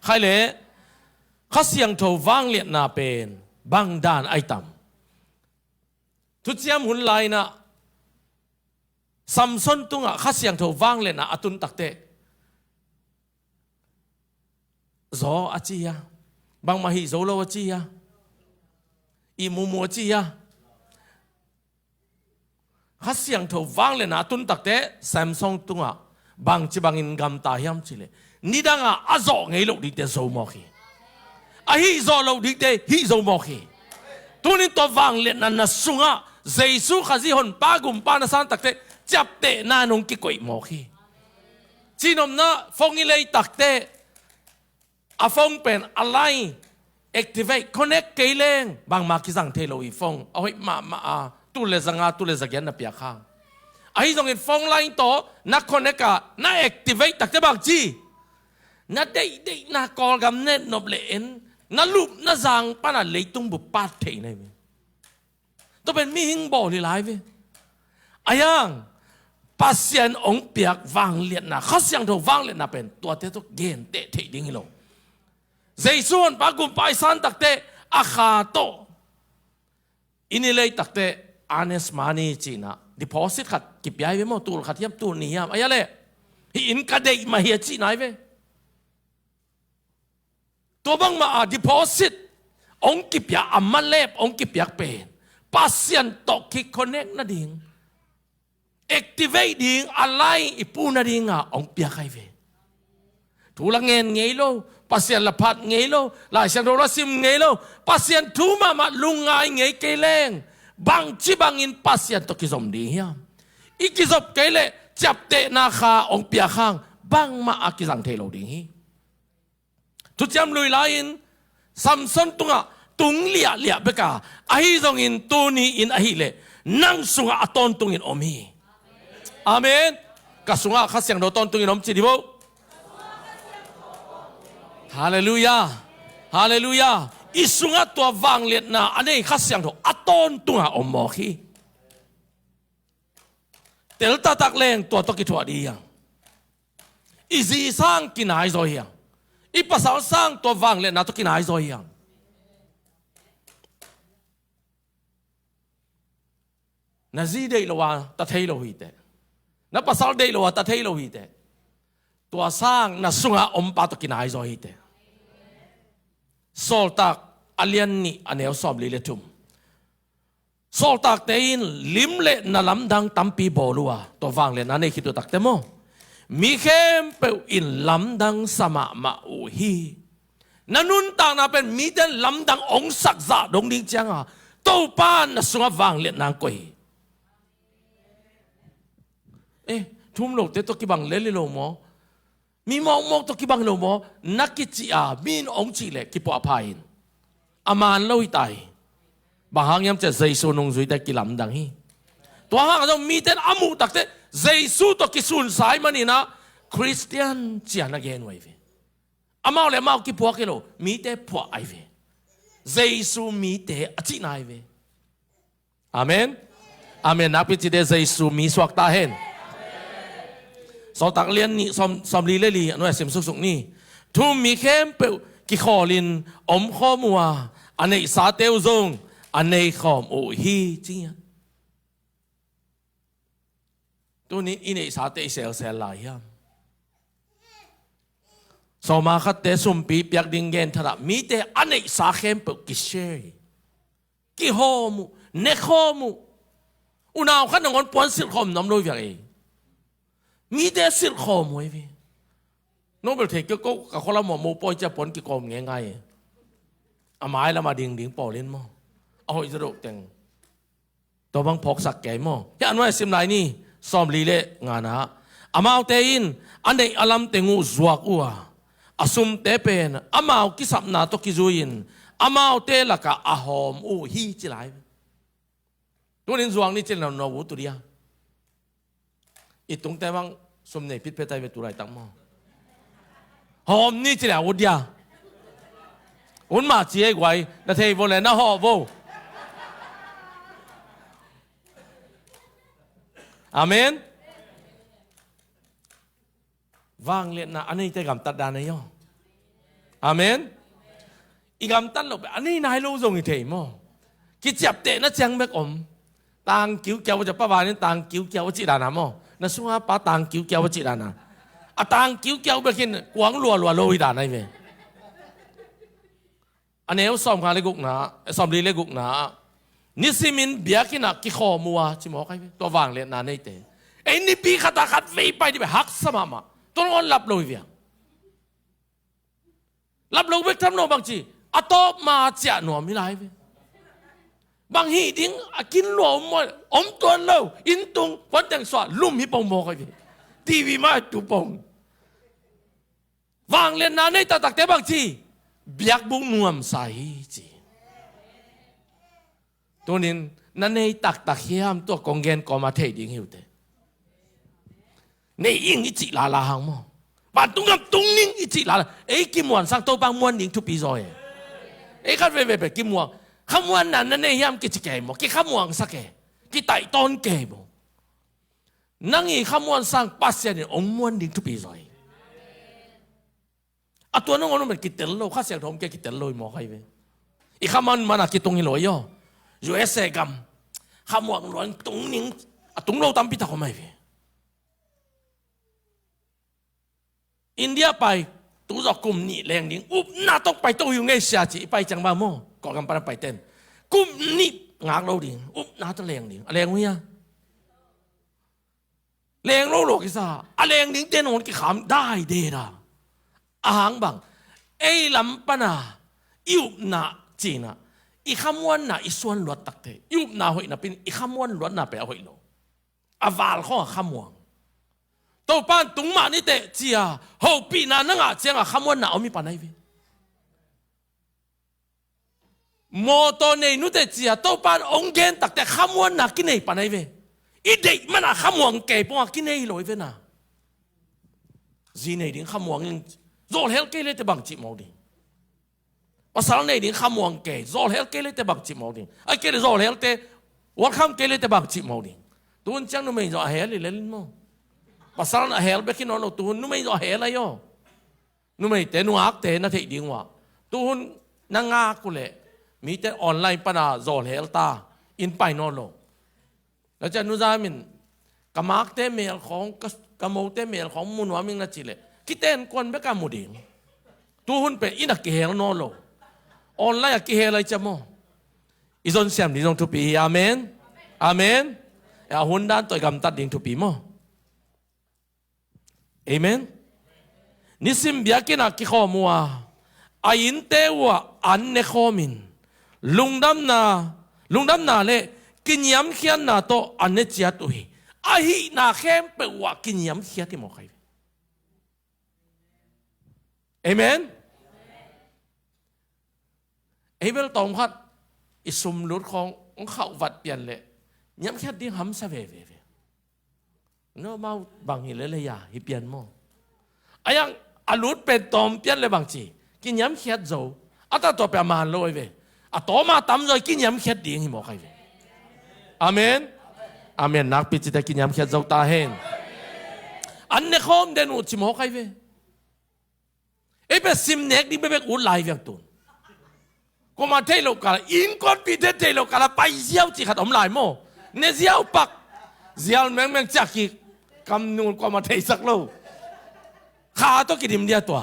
ใครเลยข้าเสียงโถวางเลียนนาเป็นบางด้านไอต่ำทุกเจียมหุ่นไหลนะสัมสนตุงอ่ะข้าเสียงโถวางเลียนนะอตุนตักเตะโซอาจียาบางมาฮิโซโลอาจียาอีมูมูอาจียาข้าเสียงโถวางเลียนนะอตุนตักเตะสัมสนตุงอ่ะบางจีบางอินกำตาฮิมชิเลนี่ดังอ่ะอาโซไงลูกดิเตโซมอคีอาฮิโซลูกดิเตฮิโซมอคีตัวนี้ตัววางเลียนนั้นนะสุงอ่ะเจสุข้าสิฮอนปากุมปานาสันตักเตะจับเตะนานงกิโกยมอคีจีนอมนะฟงอิเลยตักเตะอาฟงเป็นอะไร activate connect เกลงบางมาคิสังเทโลอีฟงเอาไว้มาตุเลสังอาตุเลสักยันนับยาข้างไอ้ตรงนี้ฟงไลน์โตนัก connect อะนัก activate ตักเตะบางจีนักได้นักกอลกำเนิดนบเลนนักลูกนักสังปานาเลยตุ้งบุปผาเทนเลยตัวเป็นมีหิงบ่อที่ไลฟ์ไอ้ยังปัสยันองเปียกวางเลียนนะข้าเสียงถูกวางเลียนนะเป็นตัวเตะตัวเกนเตะดิ่งโลเจสุนปากุมไปสันตักเตะอาคาโตอินี่เลยตักเตะอาเนสมานีจีน่ะ deposit ขัดกิบย้ายไปมั่วตัวขัดเทียมตัวนี้อ่ะไอ้ยังเลยอินกระเดยมาเฮียจีไหนเว้ตัวบังมา deposit องกิบยาอัมมาเล็บองกิบยาเป็นปัสยันตกคิด connect นั่นดิ่งactivate ดิ่งอะไรอีปูนั่นดิ่งอ่ะองเปียใครเวทุลังเงินไงโลปัสยันละพัดไงโลลายเสียงโทรศัพท์ไงโลปัสยันทูมาลุงไงไงเกลงบางจีบางอินปัสยันตกกิจสมดีเฮียอีกิจสมเกลจับเตะนาคาองเปียข้างบางมาอากิสังเทโลดิ่งทุกจำลุยลายินสัมสนตุงะตุงเลียเบกาอาฮิซงอินตูนีอินอาฮิเลนังสุงะตอนตุงอินอมฮีอาเมนกะสุงะข้าเสียงโดตอนตุงอินอมจีดิโบฮาเลลูยาฮาเลลูยาอิสุงะตัววางเลียนาอันนี้ข้าเสียงโดตอนตุงะอมมอฮีเตลตาตักเลงตัวตกิทัวดียังอิซีสร้างกินหายโซยังอีภาษาสร้างตัววางเลยนะตัวกินหายโซยังนาซีเดย์ละว่าตัดให้เราหิตนับภาษาเดย์ละว่าตัดให้เราหิตตัวสร้างนัสุงะอมปาตัวกินหายโซหิตโซลตักอเลียนนี่อันเอลสอบลิเลตุมโซลตักเตอินลิมเลนลำดังตั้มปีบอลัวตัววางเลยนะในคิดตัวตักเตโมมีเข้มเปอินลำดังสมามาอุฮีนันุนต่างนาเป็นมีเดินลำดังองศักดิ์ะดงดิ้งจังอ่ะตัวป้านนัสุงวางเลียนนางกุยทุ่มโลกเตตัวกิบังเล่นโลมอมีมองตัวกิบังโลมอนักกิจอามีนองจีเล็กกิปอภัยอามันโลยตายบางอย่างจะใจสูนงจุยแต่กิลำดังฮีตัวห่างเรามีเดินอามุตักเตเจสุตัวกิสุนสายมันนี่นะคริสเตียนเจียนักเงินไว้เวอามาเลยมากิพัวกิโลมีแต่พัวไอเวเจสุมีแต่อจินายเวอาเมนอาเมนนับพิจิตเจสุมีสวักตาเห็นสอตักเลียนนี่สอมลีเลลีอันนั้นเสียมสุกนี่ทุ่มมีเข้มเปกิขอลินอมข้อมัวอันนี้สาเตวซงอันนี้ขอมโอฮีจริงตัวนี้อินเอสาเตเซลลายยามสมาคัตเตสุมปีเปียกดิงเกนทระมีแต่อันนี้สาเข้มเปกิเชกิโฮมุเนโคมุอุณาวขันนงอนปวนสิลคอมน้ำลอยอย่างเองมีแต่สิลคอมไว้พี่โนเบลเทกก็กับคนละหมอโมปอยจะปนกิกอมง่ายๆอาไม้ละมาดิ่งปอเล่นมั้งเอาอิสระแต่งตัวบางพกสักแก่มั้งที่อันว่าสิมไลนี่สอมลีเล่งานนะอามาเตอินอันเดอลัมเตงูจวกอัวอาซุมเตเป็นอามากิสับนาตกิจุยินอามาเตละกะอาหอมอูฮีจิไลตัวนี้จวงนี่เจนเราวุตุเดียอีตรงแต่บางสมเนพิษเพตายเป็นตัวไรตั้งมั้งหอมนี่จิไลวุเดียอุ่นมาเจียไว้นาเทวเลยนะหอมโวอาเมนวางเลียนนะอันนี้จะกำตัดดานายย่อ อาเมนอีกำตันเราแบบอันนี้นายรู้ทรงอีเทมอกิจจับเตะนะจังเบกอมต่างกิ้วเกี่ยวจะป้าบานนี่ต่างกิ้วเกี่ยวจิตานะมอนะสุภาพต่างกิ้วเกี่ยวจิตานะต่างกิ้วเกี่ยวเบกินกวางลัวลอยด่านไอ้เว้ยอันนี้ซ้อมการเล็กนะซ้อมดีเล็กนะนิสิมินเบียกินักกิขอมัวจิมอใครตัววางเล่นนานนี่เตะไอ้นี่ปีขัดขัดไฟไปที่ไปหักสมามาตัวนั้นรับลอยเวียรับลอยเวกทำโนบางทีอัตโตมาเจ้าหนูไม่ได้เว้ยบางทีดิ้งกินหลวมหมดอมตัวเราอินตุงวันจังสวดลุ่มมีปงโมกันทีวีมาตุปงวางเล่นนานในตาตักแต่บางทีเบียกบุ้งนวมใส่จีตัวนี้นั่นในตักเฮียมตัวกองเงินก็มาเทดิ้งหิวเตในอิงอิจิลาลาหังมั้งบ้านตุ้งนิ่งอิจิลาลาเอ้กิมวันสังโตบางมวนนิ่งทุกปีซอยเอ้ขัดเว่กิมวันขมวนนั้นนั่นเองยามกิจแก่หมดกิขมวนสักแก่กิไต่ต้นแก่หมดนั่งอีขมวนสังปัสเซียนอมมวนดิ่งทุกปีซอยตัวน้องมันกิเตลโลข้าเสียงทอมแกกิเตลโลหมอใครเว้ยอีขมันมันกิตรงนี้ลอยย่ออยู่เอสเซกัมขมวนร้อนตรงนิ่งตรงโลตามพิธาเขาไม่เว้ยอินเดียไปตัวจกลุ่มนี้แรงดิ่งอุ๊บน่าต้องไปตัวอยู่ไงเสียจีไปจังบ้าโม่ก่อกำปั้นไปเต้นกลุ่มนี้งากเราดิ่งอุ๊บน่าจะแรงดิ่งแรงมั้ยอะแรงเราหลอกกิซ่าแรงดิ่งเต้นหนกี่ขำได้เดร่าอาหารบังไอ้ลำปนายุบนาจีน่ะอีขมวนน่ะอีส่วนหลวดตักเตยุบนาหอยน่ะเป็นอีขมวนหลวดน่ะไปเอาหอยโลอาวาลข้อขมวงตัวป้านตุงมานี่เตะเจียหูปีน่ะนั่งอ่ะเจียงอ่ะขมวนน่ะเอามีปานไหนเว้โมโตเนนุเตเจียตัวป้านองเกนตักแต่ขมวนน่ะกินไหนปานไหนเว้อีเด็กมันอ่ะขมวงเก๋ปงกินไหนลอยเว้น่ะจีเนดิ้งขมวงยังโจเฮลเกเลแต่บางจิมอดิภาษาในดิ้งขมวงเก๋โจเฮลเกเลแต่บางจิมอดิไอ้เกเลโจเฮลเตวัดคำเกเลแต่บางจิมอดิตัวนี้จังนุ่มไม่โจเฮลเลยเล่นมั้งภาษาในเฮลเบกินอนตัวนุ่มไม่โจเฮลอะไรย่อนุ่มไม่เตนุอักเตน่าเทดิ้งวะตัวนางากุเล่มีแต่ออนไลน์ปนาโจเฮลตาอินไปนอนลงแล้วจะนุจามินกมักเตเมลของกมเตเมลของมุนวามิงนาจิเล่คิดเต้นคนไม่กล้ามุดิงตัวหุ่นเป็นอินักเกลนอนลงออนไลน์เกลอะไรจะมั่งอีส่วนเสียมนี่ต้องทุปีอาเมนอาเมนเอาหุ่นด้านตัวกำตัดดิ่งทุปีมั่งเอเมนนิสิมเบียกินักกิข้อมัวอายินเตวะอันเนข้อมินลุงดำนาเล่กินยำเขียนนาโตอันเนจียตุยอาหินาเข้มเปว่ากินยำเขียนที่หมอใครเอเมนเอเบลตองพัดอิสมลุดของเขาวัดเปลี่ยนเลยยำแค่ดิ้งหำเสวเนาะมาบางหินเลยอย่าฮิเปลี่ยนมั่งไอ้ยังอลุดเป็นตอมเปลี่ยนเลยบางทีกินยำแค่โจอัตตัวเปลี่ยนมาลอยเว้ยตัวมาตั้มเลยกินยำแค่ดิ้งหิมอใครเว้ยอาเมนอาเมนนักพิจิตรกินยำแค่โจตาเห็นอันนี้ข้อมเดนุชิมอใครเว้ยเอ้เป็นซิมเน็กนี่ไม่เป็นอุลไลฟ์อย่างตุนก็มาเที่ยวกันอินก่อนปีเที่ยวกันไปเที่ยวจีขัดอมลายโม่เนี่ยเที่ยวปักเที่ยวแม่งจักกี่คำนูนก็มาเที่ยวสักโลข้าต้องกินเดียวตัว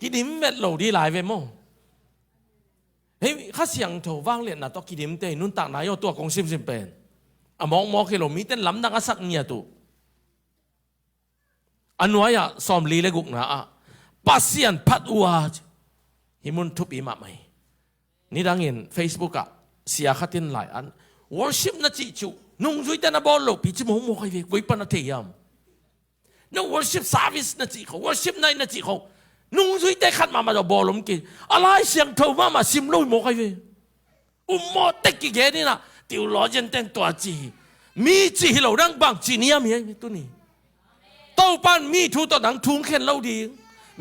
กินเม็ดโลดีหลายเว้ยโม่เฮ้ยข้าเสียงโถว่างเรียนนะต้องกินเต้นุ่นต่างนายตัวของซิมเป็นมองกิโลมีเต้นล้ำดังสักเนี่ยตัวอันนู้นสอมลีเลกุกนะปัสเซียนพัดวัวหิมุนทุบอีมาไหมนี่ดังเห็น Facebook เสียขัดเต้นหลายอัน worship นะจิจูนุ่งจุยแต่นะบอลโลพิจิโมโมใครวิปันเทียมนุ่ง worship service นะจิเขา worship night นะจิเขานุ่งจุยแต่ขัดมาจะบอลลมกินอะไรเสียงเท่ามาซิมลุยโมใครวิโมเต็กกี่เกนี่นะติวล้อเย็นเต้นตัวจีมีจีเราดังบางจีเนี่ยมีตัวนี้โต้ปันมีทูต่อหนังทุ่งเข็นเล่าดี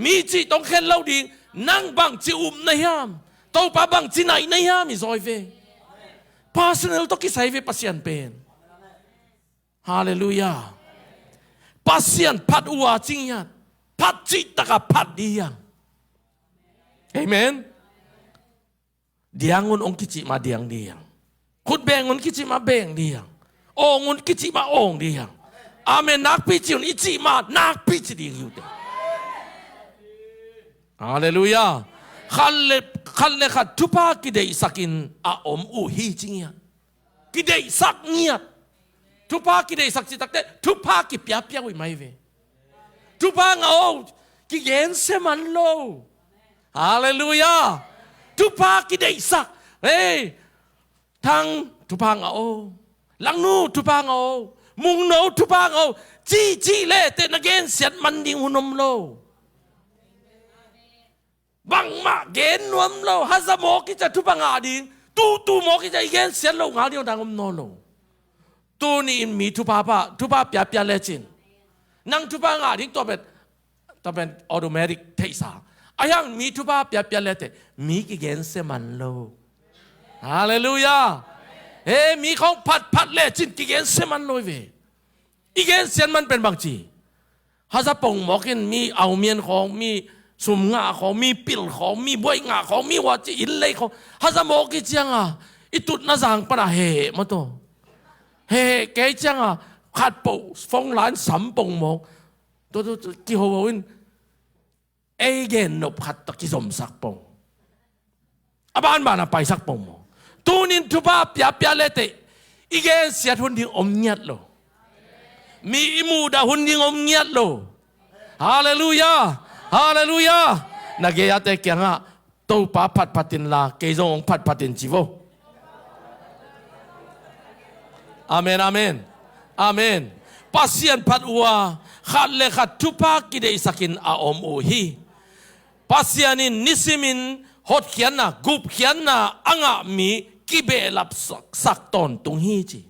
มีจีต้องเข็นเล่าดีนั่งบางจีในยามโต้ปาบางจีไหนในยามมีซอยเฟ personal to kisay ve pasyan pen hallelujah pasyan pat uwa chingyat pat chitaka pat diyang amen diangun ong kichi ma diang diyang khut bengun kichi ma beng diyang ongun kichi ma ong diyang amen nak pichi un ichi ma nak pichi diyang yute hallelujah khalle khat tupa kidei sakin a om u hi chingya kidei sak nya tupa kidei sak chi takte tupa ki pya pya wi mai ve tupa ngao ki yen se man lo hallelujah tupa kidei sak hey thang tupa ngao lang nu tupa ngao mung no tupa ngao chi le te na gen siat man ding hunom lo bang ma gen nuam lo haza mo ki cha tu bang ading tu mo ki cha igen sian lo ngal diong dangom no lo tu ni in mi tu pa pya pya le chin nang tu pa nga ding to ben automatic thei sa ayang mi tu pa pya pya le te mi ki gen se man lo hallelujah hey mi khong phat le chin ki gen se man lo ve igen sian man pen bang chi haza pong mo kin mi au mien khong miสุมงาของมีปิลของมีบวยงาของมีวัจิอินเลยของฮัจโมกิจังอ่ะอิตุดน่าจังปะเฮมาตัวเฮแกจังอ่ะขัดปูฟงหลานสัมปงมองตัวกี่หัววินเอเกนนบขัดตะกิสมสักปงบ้านไปสักปงมองตูนินทุบาปยาปยาเลเตอีเกนเสียทุนที่อมเงียดโลมีอิมูดาหุนที่อมเงียดโลฮาเลลูยาHallelujah. Nagayate kya nga to pa patin la kayong patin chivo. Amen amen. Amen. Pasyan pat uwa khalle khat tupa kide isakin a om uhi. Pasyanin nisimin hot khian na gup khian na anga mi kibe lap sakton tung hi chi.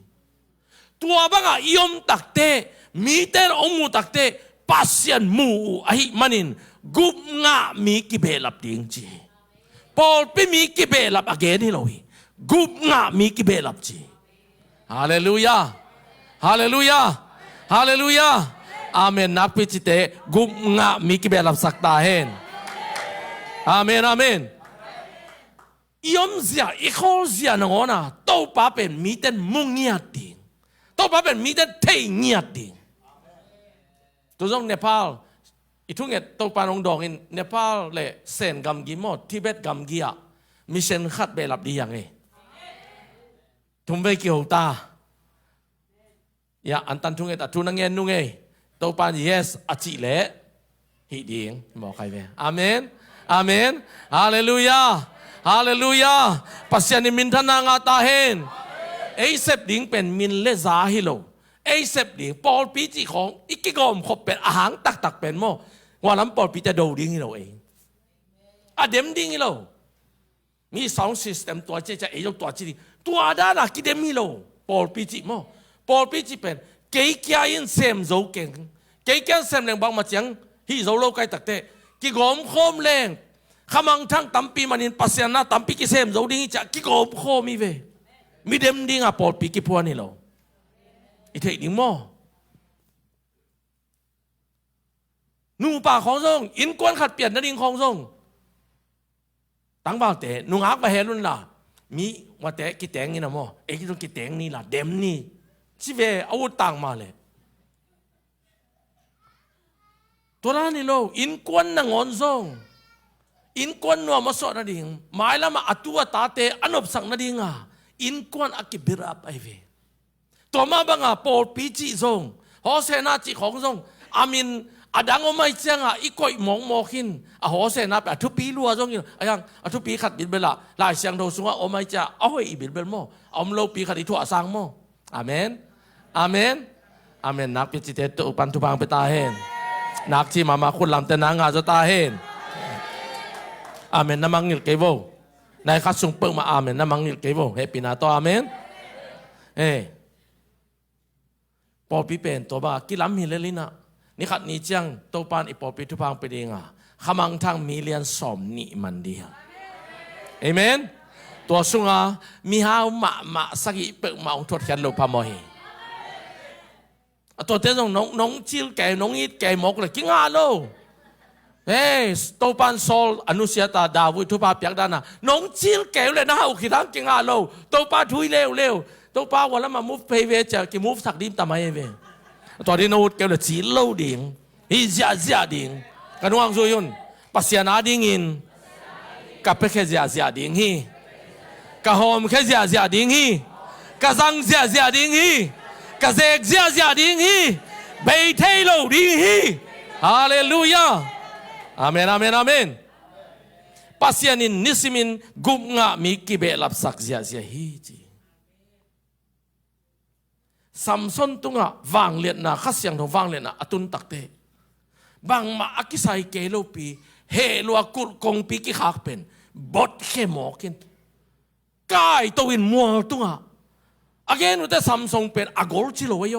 Tua banga iom takte mi ten omu takte pasyan mu ahi manin gup nga mi kibelap ding chi Paul pi mi kibelap again hilohi gup nga mi kibelap chi hallelujah hallelujah hallelujah amen nakpi chite gup nga mi kibelap sakta hen amen amen iom zia ikhol zia nangona to pa pen mi ten mungiat ding to pa pen mi ten thei ngiat ding to jong Nepal itu nget to panong dong in Nepal le sen gam gi mo Tibet gam gi a mission khat be lap di yang e tum be kiu ta ya antan thung et atu nang yen nu nge to pan yes achi le hi ding mo khai ve amen amen hallelujah hallelujah pasyan ni min thana nga ta hen ei sep ding pen min le za hi lo ei sep ding Paul pi chi khong ikigom khop pen ahang tak pen moว่าลำปอดปีจะดูดิ้งเราเองอะเดมดิ้งเรามีสองซิสเต็มตัวเจ๊จะเอ๋ยตัวจีดีตัวด้านกิเดมีเราปอดปีจิโมปอดปีจิเป็นเกี่ยกินเซมโจเก่งเกี่ยกินเซมแรงบางมาจังฮีโจโลไกตักเตะกิโกมโคมแรงขมังทั้งตั้มปีมันนินปัสยานาตั้มปีกิเซมโจดิ้งจะกิโกมโคมีเวมีเดมดิ้งอะปอดปีกิพัวนี่เราอีเทดิ้งโมนูป่าของทรงอินกวนขัดเปลี่ยนนั่นเองของทรงตั้งบ่าวแต่นูฮักมาเฮลุนล่ะมีว่าแต่กิแตงนี่นะโมเอ้กิต้องกิแตงนี่ล่ะเดมนี่ชีเวอาวุธต่างมาเลยตัวนั้นนี่โลอินกวนนั่งงอนทรงอินกวนนัวมาสอดนั่นเองหมายละมาอัตัวตาเตอันอบสังนั่นเองอ่ะอินกวนอักิบิรับไอเวตัวมาบังอ่ะโปรปีจิทรงฮอเซนาจิของทรงอามินอาดังอไม่เจ้าอีกอยมองมอขินอาหัวเสนาแบบทุบปีรัวจงอยู่ยังทุบปีขัดบินเบลล่าลายเสียงโดสุงว่าอไม่เจ้าเอาให้บินเบลโมเอาโลปีขัดอีทั่วสังโมอาเมนอาเมนอาเมนนักพิจิตรตุปันทุพังไปตาเห็นนักที่มาคุณลำแต่นางาจะตาเห็นอาเมนน้ำมังนิลเกโวในขัดสุงเปิงมาอาเมนน้ำมังนิลเกโวเฮปินาโตอาเมนปอปีเป็นตัวบ้ากิล้ำหิเลลินะนี่ขัดนี้จังโตปานอีปอปิทุพังไปดีงาขมังทางมีเลียนสอมนี่มันดีฮะเอเมน ตัวสุงามีหาวมาสักิเปิกมาอุทธกันโลพามอฮีตัวเจ้าน้องจิลแกน้องอีแกมกเลยกิงอาโลเฮ้ตัวปันโซลอนุเสียตาดาวิทุบาเปียกดานะน้องจิลแกเลยนะอุคิดทางกิงอาโลตัวป้าทุยเร็วตัวป้าวันละมา move ไปเวจะกิ move สักดิมตามมาเวตอนนี้น้องแกเลยจีโลดิ่งฮิเสียดิ่งกันวางซุยนปัสยานาดิ่งอินกับไปแค่เสียดิ่งฮีกับหอมแค่เสียดิ่งฮีกับสังเสียดิ่งฮีกับเสกเสียดิ่งฮีเบยเทโลดิ่งฮีฮาเลลูยาอาเมนอาเมนอาเมนปัสยานินนิสมินกุมงะมีกิเบลับสักเสียฮีจีสัมสนตุงะวางเลียนนะขัดเสียงทงวางเลียนนะอตุนตักเตบางมาอักษรเกโลปีเฮลัวกุลกงปีกิขากเป็นบดเขมอกินกายตัวอินมัวตุงะอเกนุแต่สัมสงเป็นอากอลจิโลเวโย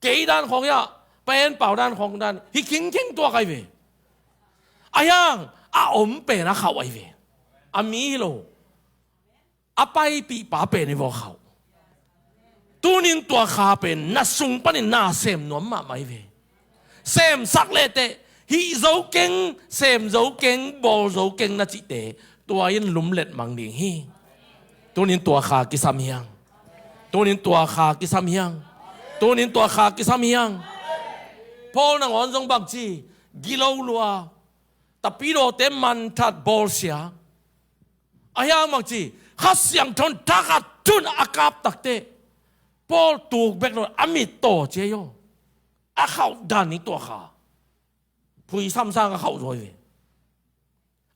เกยด้านของยาเป็นเป่าด้านของด้านฮิคิงตัวใครเวอายังอาอมเป็นนะเขาไอเวอามีโลอาไปปีป่าเป็นในวอเขาตัวนินตัวขาเป็นนัสซุงปันน่าเสมนวมมาไม่เวเสมสักเลเตฮิโซเก่งเสมโซเก่งบอลโซเก่งนัจิเตตัวยินลุมเล็ดมังดิงฮีตัวนินตัวขากิสามียังตัวนินตัวขากิสามียังตัวนินตัวขากิสามียังพอนังอ่อนจงบักจีกิโลลัวแต่ปีโรเต็มมันทัดบอลเสียอายังบักจีข้าเสียงทนทักทุนอากาศตักเตพอตูกเบกโนอามิโตเจโยอาเขาด้านนี้ตัวขาผู้ซ้ำซากเขารวย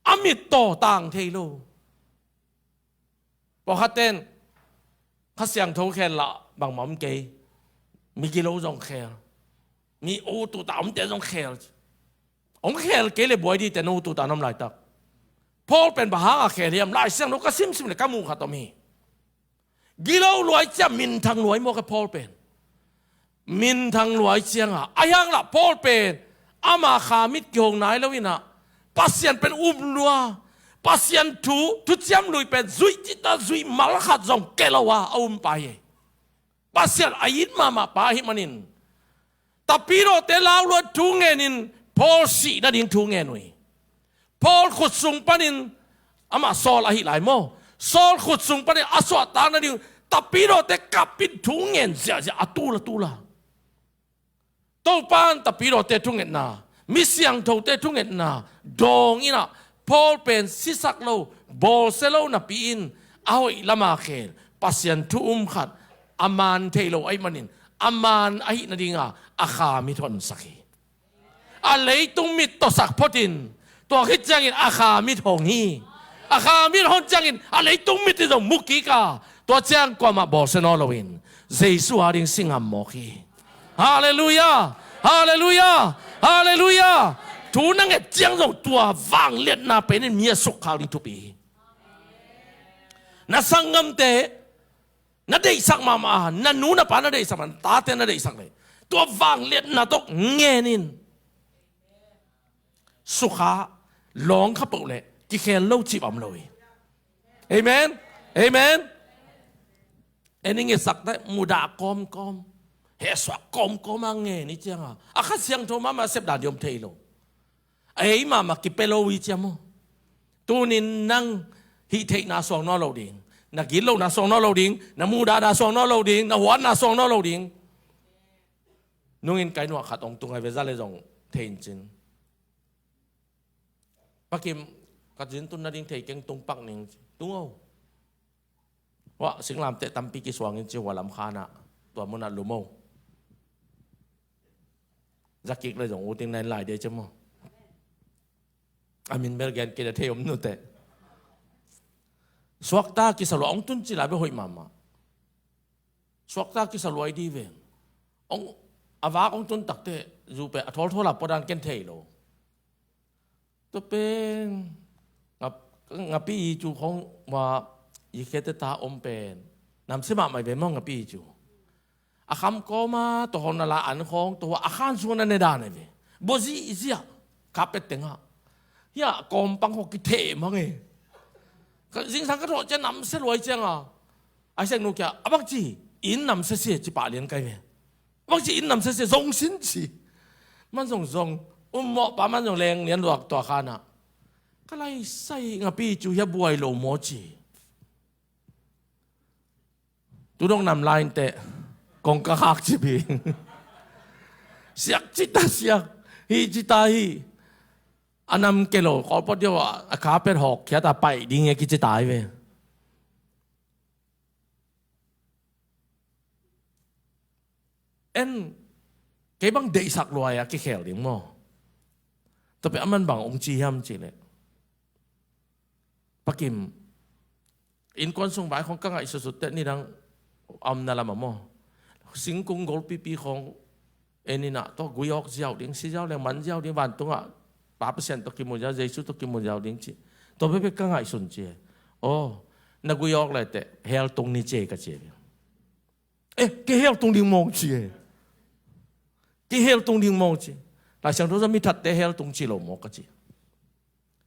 อามิโตต่างเทโลพอขัดเต้นขัดเสียงโทแค่ละบางหม่อมเกยมีกิโลจงแค่มีโอตูตาอมเตจงแค่อมแค่เกเลยบ่อยดีแต่โนตูตาน้ำลายตักพอเป็นบ้าแค่เรียมลายเสียงนกกระซิมเลยกามูขัดตัวมีกิโลรวยจะมินทางรวยโมกับพอลเป็นมินทางรวยเชียงอ่ะอายังละพอลเป็นอามาขามิดเกี่ยวไหนแล้ววินะปัสยันเป็นอุ้มรัวปัสยันทุจำลุยเป็นซุยจิตาซุยมาลขัดจงเกลวะอุ้มไปปัสยันอายินมาปาหิมันินแต่ปีโรเตลาวรวดทุ่งเงินินพอลสีนั่นดิ่งทุ่งเงินหน่วยพอลขุดสุงปนินอามาซอลอาหิหลายโมโซลขุดสุงปนิอาสวดตานั่นดิแต่ปีโรเตกับปิดทุ่งเงินเสียอัตุละตัวปานแต่ปีโรเตทุ่งเงินนามิเสียงโถเตทุ่งเงินนาดองอีน่ะพอเป็นสิสักโลบอลเซโลนับปีนเอาอีละมาเขลปัสยันทุ่มขัดอามานเทโลไอมันินอามานไอนั่นดิงาอาคามิทอนสักอะไรตุ้มมิดตัวสักพอดินตัวคิดจังอินอาคามิทองฮีอาคามิทองจังอินอะไรตุ้มมิดที่ตรงมุกิกาตัวจังกว่ามาบอลเซโนโลวินเจสุอาริงสิงห์มอกีฮาเลลูยาฮาเลลูยาฮาเลลูยาทุนังเอจังตรงตัววางเลียนนาเป็นเมียสุขข่าวดิทุปีนัสังกัมเตนัดได้สักมานันนูนับปานัดได้สักมันตาเตนัดได้สักเลยตัววางเลียนนาตกเงี้ยนินสุขาลองขับปุเลยที่แค่เล่าจีบอมเลยเอเมนเอเมนเอ็นนี่สักได้มุดากอมเฮสวกอมมังเงี้ยนี่จังอ่ะข้าเสียงโทมาเสพดาดยมเทโลไอ้มากิเปโลวิจามตัวนี้นั่งฮิเทนาสองนอโลดิงนักกิโลนาสองนอโลดิงนักมูดานาสองนอโลดิงนักวันนาสองนอโลดิงนุ่งอินไก่หนวดขัดองตุงไอเวซ่าเลยจงเทนจินปักกิมกัดจินตุนนาดิงเทเก่งตุงปักหนึ่งตุงเอาว่าสิงลามเตะตั้มปีกิสวางินจิวลำคานะตัวมุนัดลุโมจักกิกเลยจงอูติงในลายเดียจมั้งอามินเบลเกนเกเดเทอมนุเตสวักตากิสลวงตุนจิลาเบหอยมาสวักตากิสลวยดีเวงองอาวาองตุนตักเตจูเปอทอลทอลาปดันเกนเทโลตัวเป็นงับปีจูของว่าอีเคเตตาอมเป็นนำเสมาไม่เป็นมองงับปีจูอาคำก็มาตัวคนละอันของตัวอาคารส่วนนั้นในด้านไหนบซีอิซิยาขับเป็ดเต็งฮะยากอมปังหกกิเทมังเอ经常个说这南色罗这啊，还是弄个啊不是，因南色色就把脸改变，不是因南色色重新起，มันส่งเหมาะป่ะมันส่งแรงเลี้ยนหลวกตัวข้านะก็เลยใส่งาปีจูเฮียบวยโลโมจีตุต้องนำลายเตะกองกระหักจีบีเสียจิตาเสียฮีจิตาฮีอันนั้นเกลอขอพอดีว่าขาเป็นหอกแค่ตาไปดิ้งเงี้ยกิจตายไปเอ็นเก็บบังเดสักรวยอะเกี่ยวเลี้ยงมั้งแต่เป็นอันมันบังองค์จีฮัมจีเลยปักกิมอินคอนส่งไปของกังไอสุดๆแต่นี่ดังอัมนั่นละมั้งสิงคงกอลปีของเอ็นนี่นะตัวกุยออกเจ้าเลี้ยงซีเจ้าเลี้ยงมันเจ้าเลี้ยงวันตรงอ่ะ8%ตัวกิมมุนเจ้าเจสุตัวกิมมุนเจ้าเลี้ยงจีตัวเป็นกังไอสุนจีโอ้นักกุยออกเลยแต่เฮลตรงนี้เจก็เจเอ๊ะกี่เฮลตรงนี้มองจีกี่เฮลตรงนี้มองจีหลายช่างทุกท่านมีทัดแต่เฮลตรงจีโลมอกจี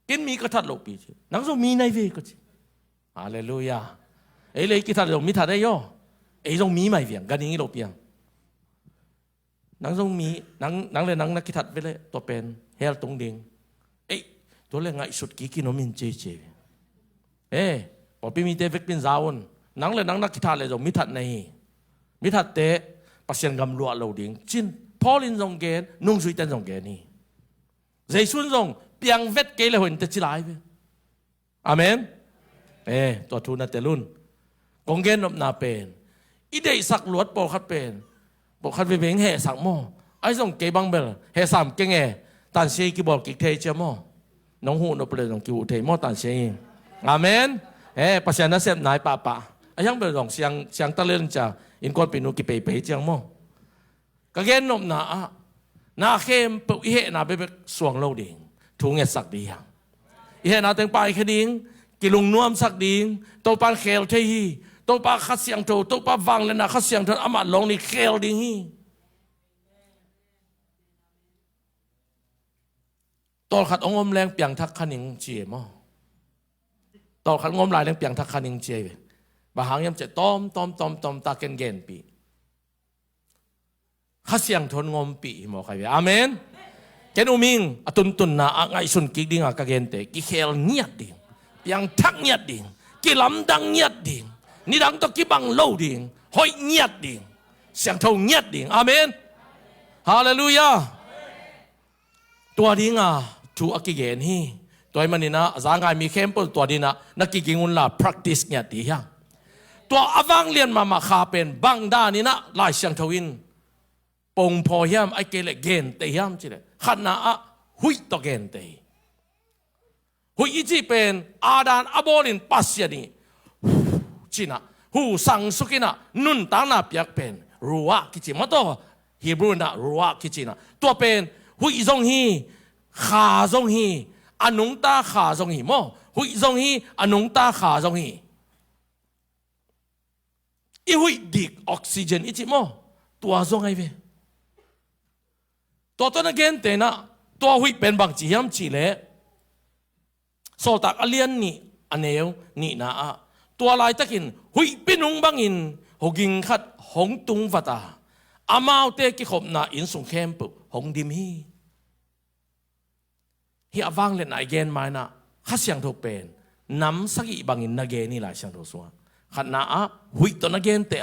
กินมีกระทัดโลปีจีนักสู้มีในเวกจีฮาเลลูยาเอ้เลยกิทัดเรามีทัดได้ย่อเอ้ต้องมีไม่เวียงกันอย่างนี้โลเปียงนังต้องมีนังเลยนักกิทัดไปเลยตัวเป็นเฮลตรงดิ่งเอ้ตัวเลยไงสุดกี่กิโลมินเจเอ้พอปีมีเตวิกเป็นซาวนนังเลยนักกิทัดเลยต้องมีทัดในมีทัดเตะปัสยันกำลัวเราดิ่งจินพอลินทรงเกนนุ่งสุยเต้นทรงเกนนี่ใจสุนทรงเปียงเวทเกลเลยหุ่นเตจิไลไปอาเมนตัวทุนนัตเตลุนกงเกนนบนาเป็นอีเดสักหลวดโปขัดเป็นโปขัดไปเป็นเหสักโมไอ้ทรงเกบังเบลเหสามเกงตันเชียกิบอกกิเทเจโมน้องหูนบเลยน้องกิวเทโมตันเชียอาเมนปัสยันนัสเซมนายป่าไอ้ยังเบลน้องเสียงตะเล่นจะอินกอนเป็นนุกิเปย์เจียงโมก็เกนนบนาเข้มปุยเหนาไปเป็นสวงโลดิ่งทุงเงสักดีอย่างเหนาเต็งไปแค่ดิ่งกิลุงนวมสักดิ่งตัวปานเขลเทีตัวปานขัดเสียงโตตัวปานวังเลยนะขัดเสียงโตอามาลงนี่เขลดิ่งฮีตัวขัดองมแรงเปียงทักขันิงเจียมตัวขัดงมลายแรงเปียงทักขันิงเจียบางหางยำจะต้มตาเกนเกนปีข้าเสียงทนงมปีหมอใครเวอาเมนเจนุมิงตุนนะไงสุนกิดิ่งกะเกนเตกิเคลเนียดดิ่งยังทักเนียดดิ่งกิลำดังเนียดดิ่งนี่ดังตะกิบังโลดิ่งหอยเนียดดิ่งเสียงเท่าเนียดดิ่งอาเมนฮาเลลูยาตัวดิ่งถูกกิเกนฮีตัวมันนี่นะจางไงมีเข้มปุ่นตัวดิ่งนะนักกิกิงุนละ practice เนียดดิ่งตัวอวังเลียนมาคาเป็นบังด้านี่นะลายเสียงทวินปงพอยามไอเกลเกนเตยามจิเลขันนาหุยตอเกนเตยหุยจีเป็นอาดานอโบลินปัสยานีจินะหูสังสุกินะนุนตานาเปียกเป็นรัวกิจิมาโตฮีบรูนะรัวกิจินะตัวเป็นหุยซงฮีขาซงฮีอนุงตาขาซงฮีโมหุยซงฮีอนุงตาขาซงฮีอีหุยดิกออกซิเจนอิจิโมตัวซงไงเวตัวต้นเกนเตนะตัวหุยเป็นบางจีฮัมจีเลโซตักอเลียนนี่อันเนวนี่นะตัวลายตะกินหุยเป็นนุงบังอินหกิงขัดหงตุงฟัตาอามาเตกิขบนาอินสุงเข้มปุหงดิมฮีฮีอวังเล่นไอเกนมานะข้าเสียงถูกเป็นน้ำสักอีบางอินนาเกนี่หลายเสียงถูกสัวขันนาหุยตัวนักเกนเต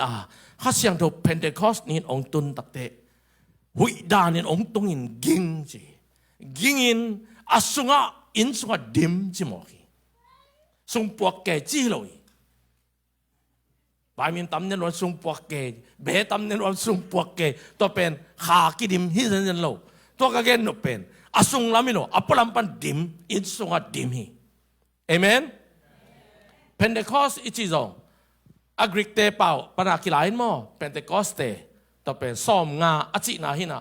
ข้าเสียงถูกเพนเทคอสนี่องตุนตักเตหุยดานินองตงอินกิงจีกิงอินอาสุงะอินสุงะดิมจีโมกีสุงปวกแก่จีโลยบางมินตำเนินวันสุงปวกแก่เบตำเนินวันสุงปวกแก่ตัวเป็นขากิดิมฮิเซนโลตัวกะเกนโนเป็นอาสุงลามิโนอัปลัมปันดิมอินสุงะดิมฮีเอเมนเพนเทคอสอิจิโซอักริกเตเป่าปนาคิลาอินโมเพนเทคอสเตตัวเป็นซ้อมงาอจินาหินะ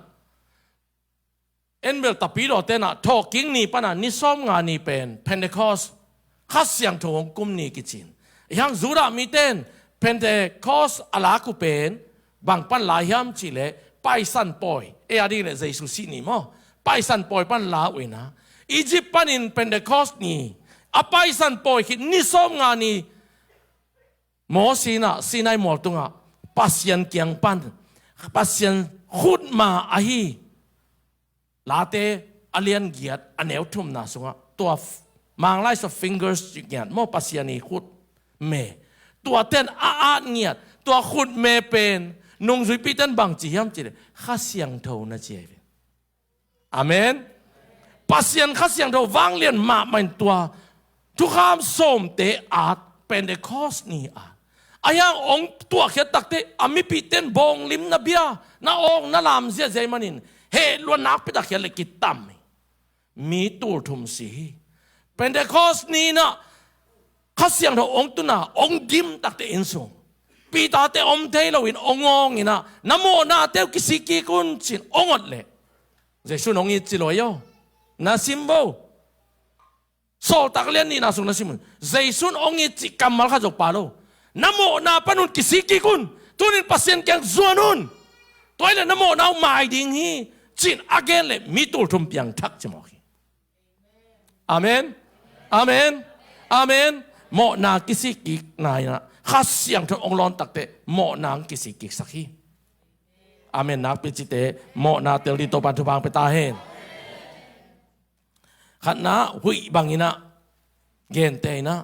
เอ็นเบลตับปีโดเตนะทอกิ้งนี่ปะนะนี่ซ้อมงานี่เป็นเพนเทคอสข้าเสียงทงกุมนี่กิจินยังจูรามีเต้นเพนเทคอสอาลาคุเป็นบางปันหลายยามจิเลไปสันปอยอดีเลยใจสุสินี่มั้งไปสันปอยปันลาเวนะอียิปต์ปันอินเพนเทคอสนี่ Apai san poi hit ni som nga ni mo sina sinai mo tunga pasien kiang pan pasien khut ma ahi late alian giat aneu thum na sunga to mang lai so fingers giat mo pasien ni khut me to ten a ngiat to khut me pen nung zui pitan bang chi hiam chi kha siang tho na che amen pasien kha siang tho wang lian ma main tuaทุกคำส่งเตะอาจเป็นเดคอสนี่อาอายังองตัวเขียตักเตะอามิปิเต้นบงลิมนาเบียนาองนาลามเสียใจมันินเฮล้วนนักไปตักเขียนเลยกิตตัมมีตัวทุ่มสีเป็นเดคอสนี่นะข้าเสียงเราองตุน่ะองดิมตักเตะอินส่งปีตาเตะอมเทลวินองงอินะน้ำโมนาเตะกิสิกิกุนชินองอดเลยเจสุนองอิจิโลโยนาซิมโบโซตักเลียนนี่นาสุนนะสิมุนเจสุนองค์จิกำมัลข้าจกปาโลน้ำโมนาปนุนกิสิกิกุนตัวนี้ปัสเซียนแกงส่วนนุนตัวนี้น้ำโมนาหมายดิ่งฮีจินอาเกนเลยมีตัวทุ่มเปียงทักจมอกีอาเมนอาเมนอาเมนโมนากิสิกินายนะข้าเสียงทุกองค์ลอนตักเตะโมนางกิสิกิสักฮีอาเมนนักปิจิเตโมนาเตลิโตปันทุบางไปตาเฮนขันนะหุยบางอินะเกณฑ์เตนะ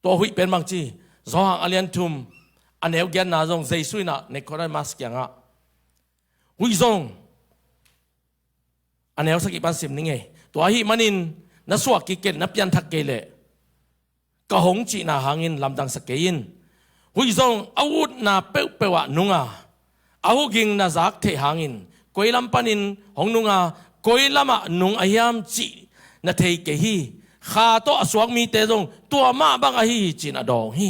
ตัวหุยเป็นบางจีสองอันเลียนทุมอันเอวเกณฑ์น่าจงใจสุยนะในคนได้มาสกี้งะหุยจงอันเอวสักกี่ปันสิบนี่ไงตัวหิมันินนัสวกกิเกณฑ์นับยันทักเกเลกะหงจีนาหางินลำดังสกเกยินหุยจงอาวุธนาเปเปวะนุงาอาวุกิงนาจักเทหางินกวยลำปันินหงนุงากุยลมานุงอายามจีนาเทเกฮีข้าโตสวกมีเตจงตัวมาบังอฮีจีนาดองฮี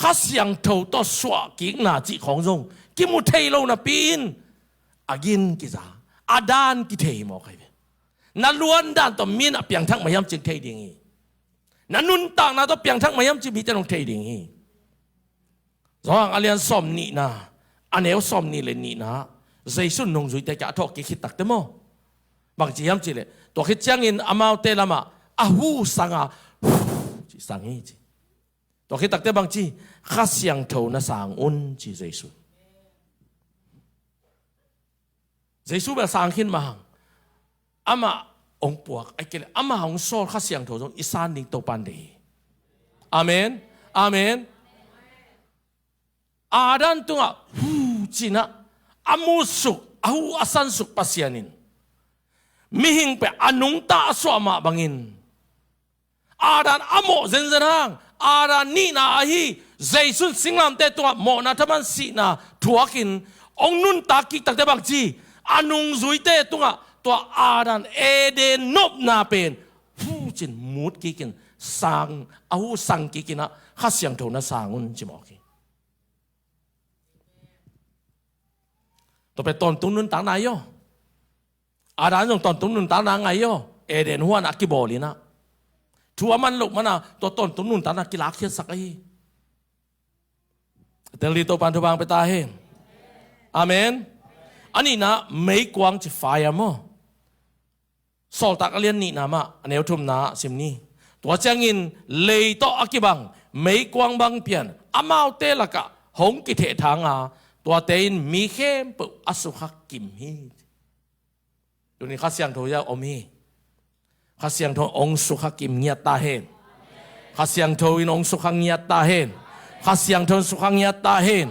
ข้าเสียงเท่าโตสวกกิงนาจีของจงกิมุเทโลนาปีนอากินกิจาอาดานกิเทมอใครเป็นนาล้วนด้านต่อมีนเปียงทั้งมายามจิเทดิ่งฮีนานุนต่างนาต่อเปียงทั้งมายามจิมีแต่ลงเทดิ่งฮีสองอาเลียนสอมนี่นะอันเอวสอมนี่เลยนี่นะใจสุนนงจุยแต่จะทอกกิคิดตักเตมอบางทียามจีเลยตัวคิดจังอินอามาเตลามาอาหูสังอาจีสังฮีจีตัวคิดตักเตบางทีข้าเสียงเท่านั้นสังอุนจีเจสุเจสุแบบสังหินมาหังอามาองปวกไอ้เกลอามาของโซ่ข้าเสียงเท่านั้นอิสานนิ่งโตปันเดอาเมนอาเมนอาดันตุงอ่ะฮูจีนะอามูสุกอาหูอาสันสุกปัสยานินมิหิงเปอนุงตาสวามาบังอินอาดานอโมเซนเซนฮังอาดานนี่นาฮีใจสุนสิงลำเตตัวโมนาทมันสีนาทัวกินองนุนตากิตักเตบักจีอนุงซุยเตตัวอาดานเอเดนนบนาเป็นฟูจินมูดกิกินสังอาหูสังกิกินะข้าเสียงโทนะสังอุนจิมอกิตัวไปตอนตุนนุนต่างนายโยอาดานจงตอนตุนนุนตานาไงโยเอเดนหัวนักกิบอลีนะทัวมันลุกมันนะตัวตอนตุนนุนตานากิลักเขียสักไอเตลิโตปันทุบางไปตาเฮอาเมนอันนี้นะไม่กวางจะไฟมั้งสอตักเลียนนี่นะมาอันเอวทุ่มนาสิมนี้ตัวเจ้างินเลยโตอักิบังไม่กวางบางเพียนอามาเตละกะหงกิเททางอาตัวเตนมีเข้มปุอสุขกิมฮีตัวนี้ข้าเสียงโทยาอมีข้าเสียงโทองสุขกิมเงียตาเฮนข้าเสียงโทวินองสุขเงียตาเฮนข้าเสียงโทสุขเงียตาเฮน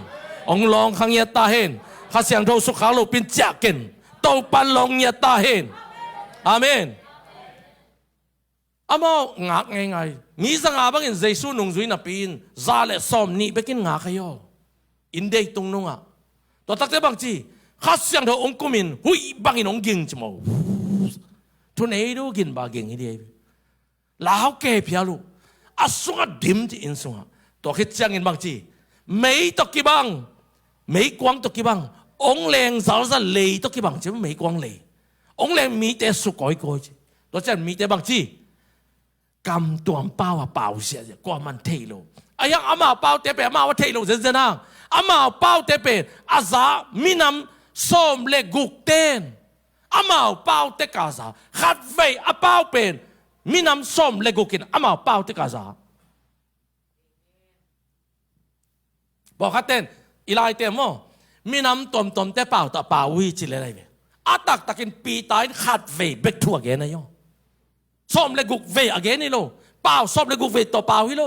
องลองขังเงียตาเฮนข้าเสียงโทสุขาลูเป็นจักเกนโตปันลองเงียตาเฮนอาเมนอามางักไงมีสังอาบังอินเจสุนงจุยนับปีนซาเลซอมนี่ไปกินงักขยออินเดย์ตรงนู้นตัวตักเตบังจีข้าเสียงเธอองกุมินหุยบังอินองกิงจมูกทุนเอดูกินบากิงฮีเดียลาวเก็บยาลูอาสุงaดิมที่อินสุงaตัวคิดจังอินบางจีไม่ตกิบังไม่กวางตกิบังองแรงสาวจะเลยตกิบังจะไม่กวางเลยองแรงมีแต่สุกอยกอยตัวจันมีแต่บางจีกำตัวเป้าเป้าเสียกว่ามันเทโลอายังอามาเป้าเตเปอามาว่าเทโลเจนเจนังอามาเป้าเตเปอาซามินำส้มเลกุกเตนอามาเป้าเตกาซาขัดไฟอาเป้าเป็น มีน้ำส้มเลกุกินอามาเป่าที่กาซาบอกขัดเต้นอีไลเต้มอมีน้ำต้มแต่เป่าต่อเป่าวิจิเลอะไรเว้ยอาตักกินปีตายขาดเวเบกทั่วแกนะโยส้มเลกุกเวอเกนนี่โลเป่าส้มเลกุกเวต่อเป่าฮิโล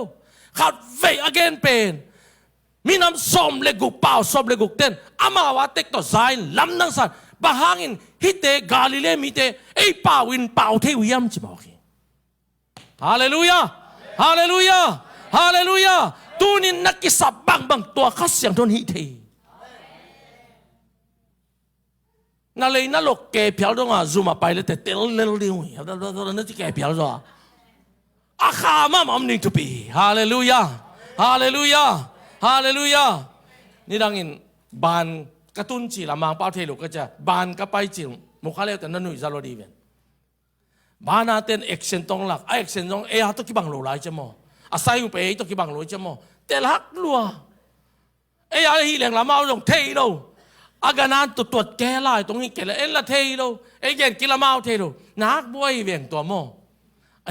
ขาดเวอเกนเป็นมีน้ำส้มเลกุกเป่าส้มเลกุกเต้นอามาว่าเต็กต่อไซน์ลำนังสันบะฮางินฮิเตกาลิเลมิเตไอเป่าวินเป่าเทวิยมจิบอกฮาเลลูยาฮาเลลูยาฮาเลลูยาตูนินนักกิสับบังตัวข้าเสียงทนฮิเทนั่นเลยนั่นหลอกแกเพียวตรงอ่ะซูมาไปเลยแต่เตลเนลดิ้งนั่นที่แกเพียวจ้ะอาคามามันนิ่งทุปีฮาเลลูยาฮาเลลูยาฮาเลลูยานี่ดังอินบานกระตุ้นจีละมังเป้าเทลุก็จะบานก็ไปจีมุขเลวแต่นั่นหนุ่ยจะรอดีเว้นบานาเต้นเอ็กเซนตรงหลักไอเอ็กเซนตรงตัวกี่บังโลไลจะมออาศัยอยู่ไปตัวกี่บังโลจะมอแต่ลักลัวฮีเหลียงละมาเอาตรงเทโลอากานันตัวแก่ลายตรงนี้แก่ละละเทโลเย็นกิละมาเอาเทโลนักบวยเวียงตัวมอ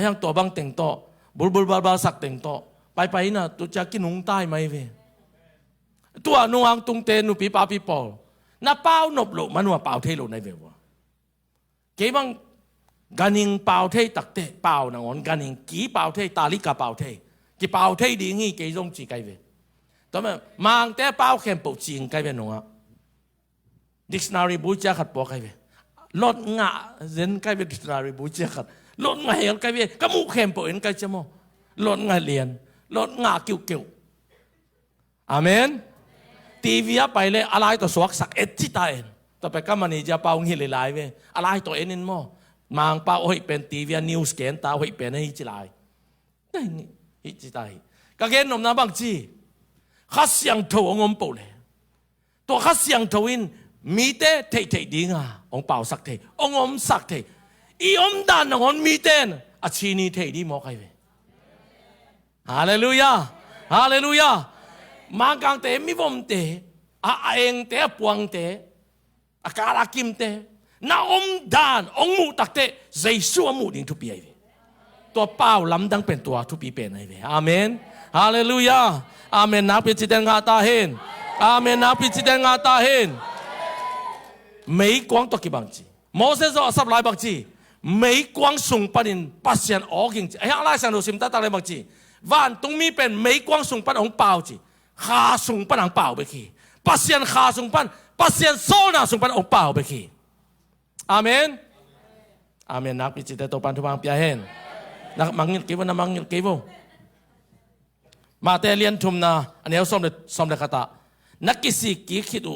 ยังตัวบังเต็งโตบุลบาสักเต็งโตไปนะตัวจะกินหงใต้ไหมเวตัวนัวตุงเตนุปีปาปีปอน้าเป้านบโลมันว่าเป่าเทโลในเววเก็บังganing bảo thế đặc tệ bảo là ngón ganing kỹ bảo thế ta lý cả bảo thế cái bảo thế đi nghĩ cái giống chỉ cái về đó mà mang té bảo khen bộ chuyện cái về nó dictionary bút chia khát bỏ cái về lót ngã dân cái về dictionary bút chia khát lót ngã hiện cái về cái mũ khen bộ hiện cái chứ mò lót ngã liền lót ngã kiểu amen TV áไปเลยอะไรตัวสวกสักเอ็ดที่ตายต่อไปก็มันนี่จะเป่างี้หลายๆเว้ยอะไรตัวเอ็นนินมอมังเป้าให้เป็นทีวีนิวส์แกนตาให้เป็นให้จิไลนี่ฮิจิตายก็เกณฑ์นมน้ำบางจีข้าเสียงโถงอมปูเลยตัวข้าเสียงโถอินมีเต้เทดีงาองเป่าสักเทองอมสักเทอีอมดันองมีเต้นอาชีนีเทดีมอใครเว้ฮาเลลูยาฮาเลลูยามังกังเตมีผมเตอาเองเตปวงเตอากาลากิมเตน้าอมดานองมูตักเตะใจชัวมูดิ่งทุปีไอเวตัวเป้าลำดังเป็นตัวทุปีเป็นไอเวอาเมนฮาเลลูยาอาเมนนักพิจิตรงาตาเฮนอาเมนนักพิจิตรงาตาเฮนไม่กวางตัวกี่บางจีโมเสสเอาสับหลายบางจีไม่กวางส่งปันินปัสยันออกจริงไอ้อะไรสังโดสิมตาตาเลยบางจีวันตรงมีเป็นไม่กวางส่งปันองเปล่าจีขาส่งปันองเปล่าไปขี้ปัสยันขาส่งปันปัสยันโซนาส่งปันองเปล่าไปขี้อาเมนอาเมนนักพิจิตรตัวปันทุบางพิจารณานักมังยิกิวนะมังยิกิวมาแต่เรียนทุมนาอันนี้สมเด็จคตานักกิสิกิคิดู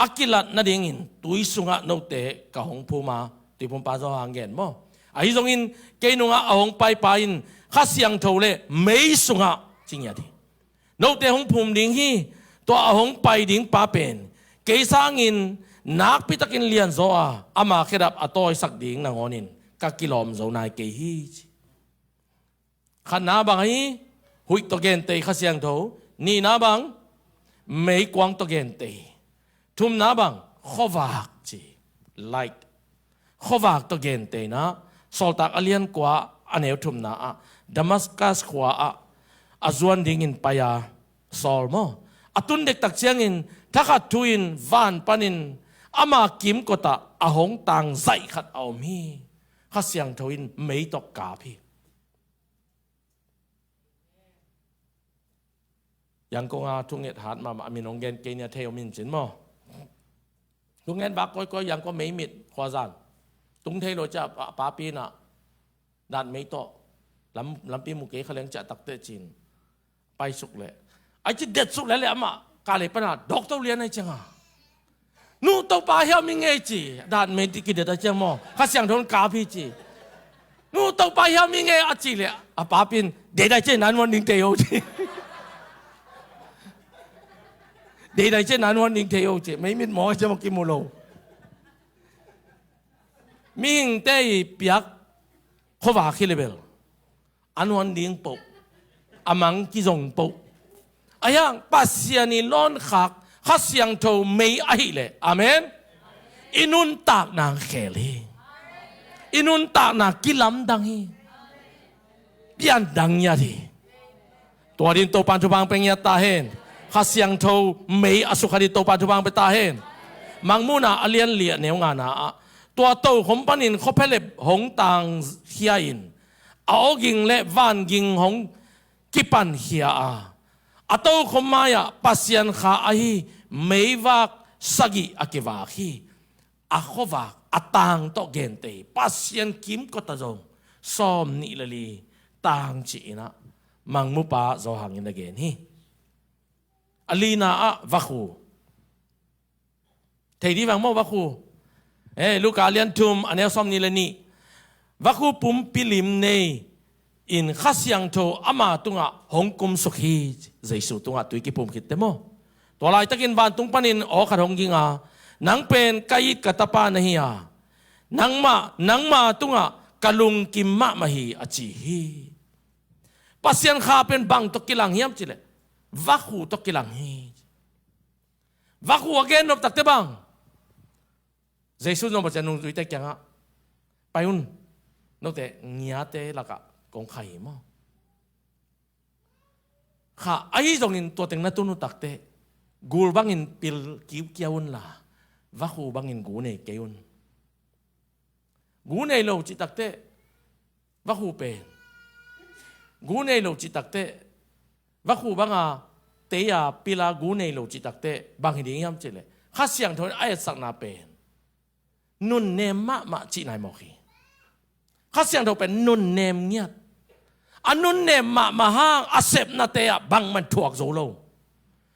อากิลัดนั่นเองตุยสุงะโนเตะกับหงพูมาตุยพมปาโซหางเงินมั้งไอ้ตรงนี้เกนุงะเอาหงไปข้าเสียงโทเลไม่สุงะจริงอย่างที่โนเตะหงพูมดิ้งฮีตัวเอาหงไปดิ้งป้าเป็นเกสางินนักพิทักษ์เลียนโซอามาเคดับอตอยสักดิ่งนางอนินกักกิโลมโซนายเกฮีขันนาบังฮีหุยตกเกนเตยข้าเสียงโทนี่นาบังไม่กวางตกเกนเตยทุมนาบังขวากจีไลท์ขวากตกเกนเตยนะสอลตักอเลียนกว่าอันเอวทุมนาดามัสกัสขวาอาจวนดิ่งอินไปยาซอลโมอตุนเด็กตักเชียงอินถ้าขัดทุอินวันปันินอามากิมก็ตาอาหงตังใจขัดเอามีข้าเสียงทวินไม่ตกกาพี่ยังก็อาทุงเงินหาดมามีน้องเกณฑ์เกณฑ์เทวมินจินมั้งทุงเงินบักก็ยังก็ไม่มิดขวาจันตุงเทโรจะป้าปีน่ะดันไม่โตลำปีมุกเกเขาเลี้ยงจะตักเตจินไปสุกเลยไอ้ที่เด็ดสุกเลยเลยอามาการเลยปะนะด็อกเตอร์เรียนไอ้จังอ่ะนู่ตัวป้าเฮียมิงเอจีด้านไม่ติกิเดตจังมั้งข้าเสียงทนกาพี่จีนู่ตัวป้าเฮียมิงเออจีเลยอ่ะป้าปินเดี๋ยวได้เจ้านั้นวันนึงเที่ยวจีเดี๋ยวได้เจ้านั้นวันนึงเที่ยวจีไม่มีหมอจะมากินโมโลมิงเตยเปียกเขาว่าคิดเลยเบลอันวันนึงปุ๊บอามังกิจงปุ๊บไอ้ยังปัสยานีล้นขักข้าเสียงโทไม่ไอเลยอาเมนอินุนตากนางเขลีอินุนตากนางกิลำดังฮี pian dang ya di tua din to pan tubang pengya tahen khasyang tho mei asukari to pan tubang pe tahen mangmuna alian lia neu nga na tua to khom panin khopelep hong tang hiain ao ging le van ging hong kipan hia atau khomaya pasien kha ahi meivak sagi akivaki akhova atang to gente pasien kim ko ta jong som ni lali tang chi na mangmu pa zo hangin again hi alina vakhu thei di wang mo vakhu luka lian tum anel som ni lani vakhu pum pilim nei in khasyang tho ama tunga hongkum sukhi jaisu tunga tuiki pum khit temo tolai takin ban tung panin o kharong ginga nang pen kait katapa nahiya nangma tunga kalung kimma mahi achi hi pasien kha pen bang to kilang hiam chile vakhu to kilang hi vakhu again of takte bang jaisu no bachan nung tuite kyanga payun no te ngiate laka kong khai mo kha ai jongin to teng na tunu takte gul bangin pil kiawun la vakhu bangin gune keun gune lo chi takte vakhu pen gune lo chi takte vakhu banga teya pila gune lo chi takte bang hiding yam chile khasyang thon ai sak na pen nun nem ma chi nai mo khi khasyang thon pen nun nem ngiat anun nem ma hang asep na teya bang man thuak zo lo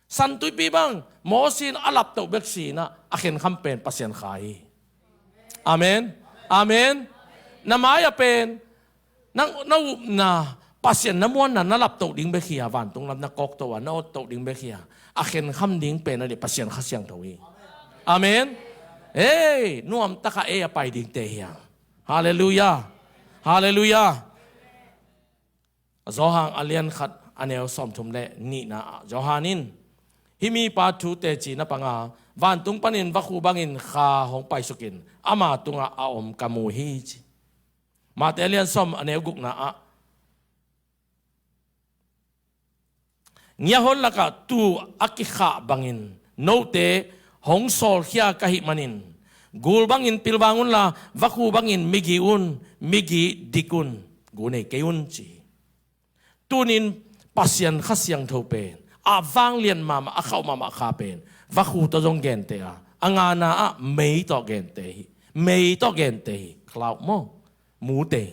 san tui pi bang mosin alap to beksi na akin kampen pasien khai amen amen namaya pen nang na pasien namuan na nalap to ding bekhia van tung lam na kok to na ot to ding bekhia akin kham ding pen na pasien khasyang thawi amen nuam taka apai ding te hiang hallelujah hallelujah zohang alian khat anel som thum le ni na johanin himi pa thu te chi na panga van tung panin vakhu bangin kha hong pai sukin ama tunga aom kamu hi chi ma te alian som anel guk na nya hol laka tu akikha bangin no te hong sol khia kahi manin gul bangin pilbangun la vakhu bangin migi dikun gune keun chi tunin pasien khasyang thopen avang lian mama akhau mama kha pen vakhu to jong gen te angana mei to gen te cloud mo mu te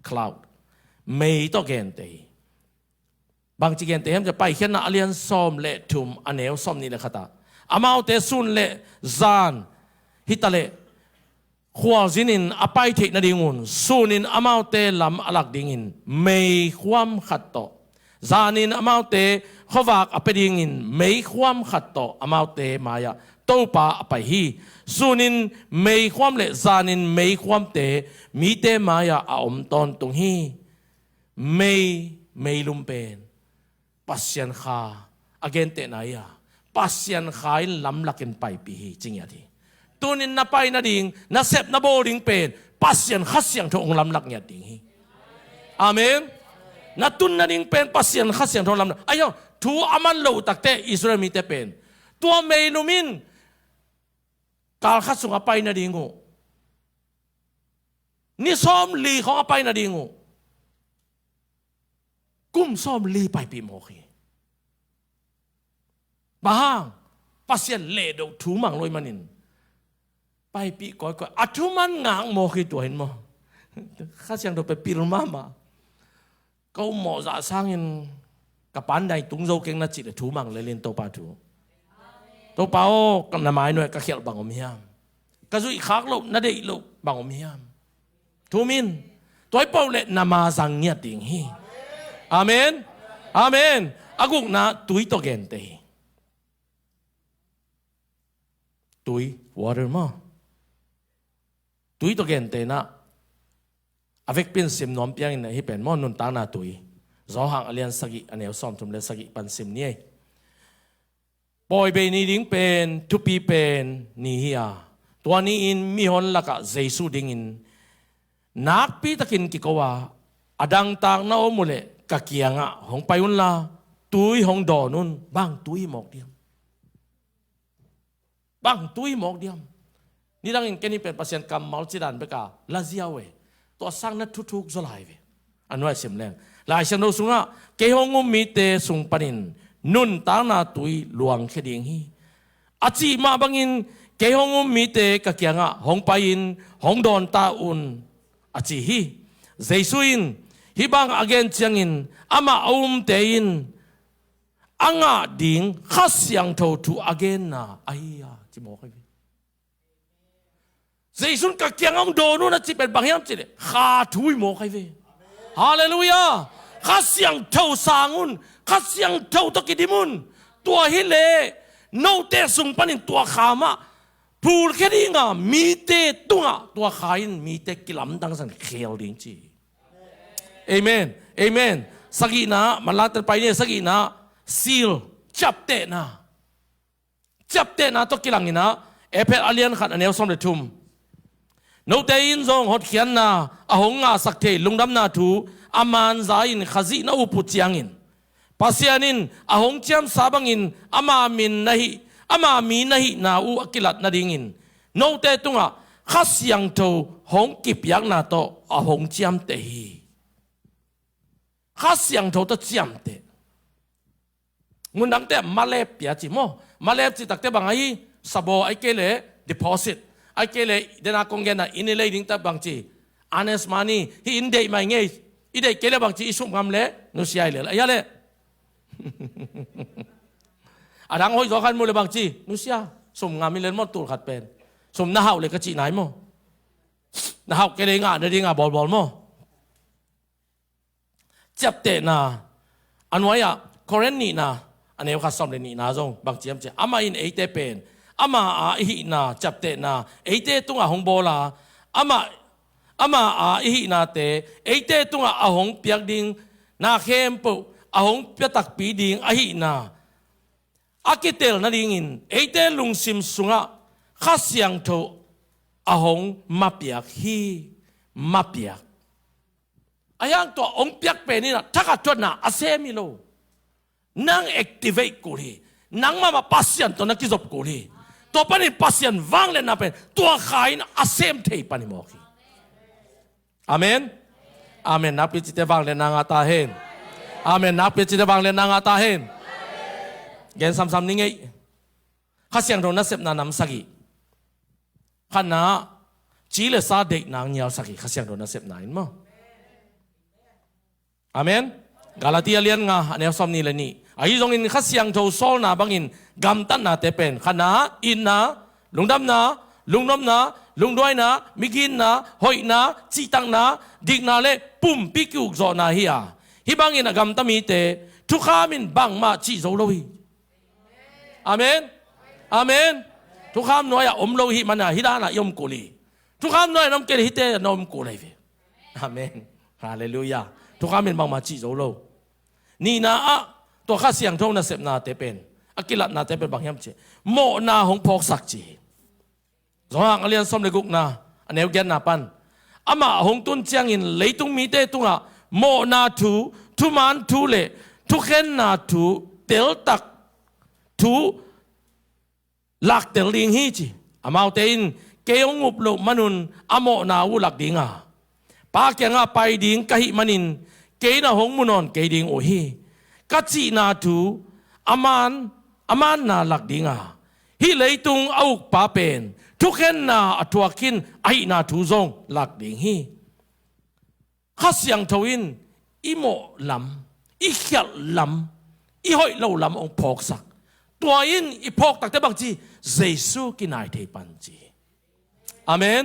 cloud mei to gen te bang chi gen te hemจะไปเขียนna alian som le thum anel som ni le khata amau te sun le zan hitale khwal zinin apai the na dingun sunin amau te lam alak dingin mei khwam khat to zanin amau te khowak apedingin mei khwam khat to amau te maya topa apai hi sunin mei khwam le zanin mei khwam te mi te maya a om ton tung hi mei lumpen pasien kha again te na ya pasien khai lam lakin pai pi hi chingya thi tunin na pai na ding na sep na boring pen pasien khasyang thong lam lak nya ding hi amen na tun na ding pen pasien khasyang thong lam ayo thu aman lo takte Israel mi te pen tua mei lumin kal khasung apai na dingo ni som li khong apai na dingo kum som li pai pi mo khi bahang pasien le do thu mang loi manin pai pi koi athu man ngang mo khi to hin mo kha siang do pe pil mama câu mo za sangin kapan dai tung zo keng na chi le thu mang le len to pa thu to pa o kam na mai noi ka khel bang om hiam ka zui khak lo na dei lo bang om hiam thu min toy pau le na ma sang nya ting hi amen amen aguk na tui to gen te tui water mo tui to gen te na avec pin sim nom piang in hi pen mo nun ta na tui zo hang alian sagi anel som tum le sagi pan sim ni boy be ni ding pen to pi pen ni hiya to ni in mi hon laka jesu ding in nak pi takin ki kowa อดังต่างน่าอมุเลกะเกียงอ่ะหงไปอุ่นลาตุยหงดอนุนบางตุยหมอกเดียมบางตุยหมอกเดียมนี่ดังอินแค่นี้เป็นเปอร์เซ็นต์กำมัลจิดันไปกาลาเซียเวตัวสร้างนัดทุกๆสลายเวอันว่าเสียมแรงหลายเชนโนสุงะเกหงุมมีเตสุงปนินนุนต่างนาตุยหลวงแค่เดียงฮีอาจีมาบังอินเกหงุมมีเตกะเกียงอ่ะหงไปอินหงดอนตาอุนอาจีฮีเจสุอินฮิบังอเกนเชียงอินอามาอุมเตอินอังอาดิงข้าเสียงโททูอเกนนะไอ้ยาจิบอกให้เจสุนกะเกียงองโดนุนะจิเป็นบางอย่างจิเลข้าทุยโมกให้เวฮาเลลูยาข้าเสียงโทสาnguนข้าเสียงโทตะกิดิมุนตัวฮิเลโนเตสุงปนินตัวขามาพูดแค่นี้ง่ะมีเตตัวตัวขาอินมีเตกิลำดังสันเขียวดิ้งจีเอเมนเอเมนสักอีนะมันลาตันไปเนี่ยสักอีนะซีลจับเตนะจับเตนะตัวกิลังอินะเอเพลอาเลียนขัดอันเนวสมเด็จทุมโนเตอินซงหดเขียนนะอาหงอาสักเทลุงดำนาทูอามันซาอินขจินาอุปุจยังอินปัสยานินอาหงเจียมสาบังอินอามามินนะฮิอามามีนะฮินาอูอกิลัดนาดิงอินโนเตตุงะข้าเสียงโตหงกิบยักนาโตอาหงเจียมเตฮีข้าเสียงโตตะเจียมเตงุนดังเตมาเลปยาจิโมมาเลปจิตักเตบังไอสบอไอเกเล depositไอเกเลเดนากงเกนะอินเลดิ้งตะบังจีอันเอสมานีฮีอินเดย์ไม่เงยอินเดย์เกเลบังจีอิสุมกำเลนุสยายเลไอยาเลอาดังหอยจอกันมูเลบังจีนุสยาสมงามิเลนมอตูขัดเป็นสมนาหาวเลกจีไหนโมนาหาวเกเลงาเดดิงาบอลโมจับเตนะอันไว้อะคอเรนนี่นะอันนี้ข้าสอบเลยนี่นะจงบางทีมจะอามาอินเอเตเป็นอามาอาอินะจับเตนะเอเตตุงอาหงโบลาอามาอาอินะเตเอเตตุงอาหงเปียกดิงนาเข้มปุอาหงเปียตักปีดิงอาหินะอากิเตลนาดิงินเอเตลุงซิมสุงะข้าเสียงโตอาหงมาเปียกฮีมาเปียกอายังตัวองเปียกเป็นนี่นะถ้ากัดจนนะอาเซมิโลนัง activate กูเลยนังมาปัสยันตัวนักกิจบกูเลยตัวปนิปัสยันวางเลยนะเป็นตัวขายนะอาเซมเทปนิโมกีอาเมนอาเมนนับพิจิตวางเลยนางอาตาเฮนอาเมนนับพิจิตวางเลยนางอาตาเฮนเกณฑ์ซ้ำๆนี่ไงข้าเสียงโดนนับเสพนานำสักกี่ขันนะจีเลสาเด็กนางเงียวสักกี่ข้าเสียงโดนนับเสพนานมั้งอาเมนกาลาติอาเลียนงาอันนี้ซ้ำนี่เลยนี่ไอ้ตรงนี้ข้าเสียงโจโซลนาบังอินกำตันนาเตเป็นขันนะอินนะลุงดำนะลุงน้ำนะลุงด้วยนะมิกินนะหอยนะจีตังนะดิกนาเลปุ่มปิกุกโซนาฮิอาฮิบังอินกำตันมีเตทุกขามินบังมาจีโซโลฮีอาเมนอาเมนทุกขามน้อยอมโลหิมันฮิดานะยมกุลีทุกขามน้อยน้ำเกลือฮิเตนมกุลีอาเมนฮาเลลูยาทุกขามินบังมาจีโซโลนี่นะตัวข้าเสียงทงน่ะเสพนาเตเป็นอากิลัดนาเตเป็นบางยามเจโมนาหงพอกสักจีสองอันเลียนสมเลกุกนาอันเอวแกนนาปันอามาหงตุนเจียงอินเลยตุงมีเตตุงะโมนาทูทุมันทูเลทุกเข็นนาทูเตลตักทูหลักเตลลิงฮีจีอามาเตอินเกยงอุบลุมนุนอโมนาวุหลักดิงาปาเกงาไปดิงกะหิมันินเกยนาหงมุนอนเกยดิงโอฮีกัจจีนาทูอามันนาหลักดิงาฮิเลยตุงเอาปาเป็นทุกเข็นนาอัตวกินไอนาทูซงหลักดิงฮีข้าเสียงทวินอิโมลำอิเขียลำอิหอยเหล่าลำองพอกสักตัวอินอิพอกตักแต่บางทีเยซูกินไอเทปันจีอาเมน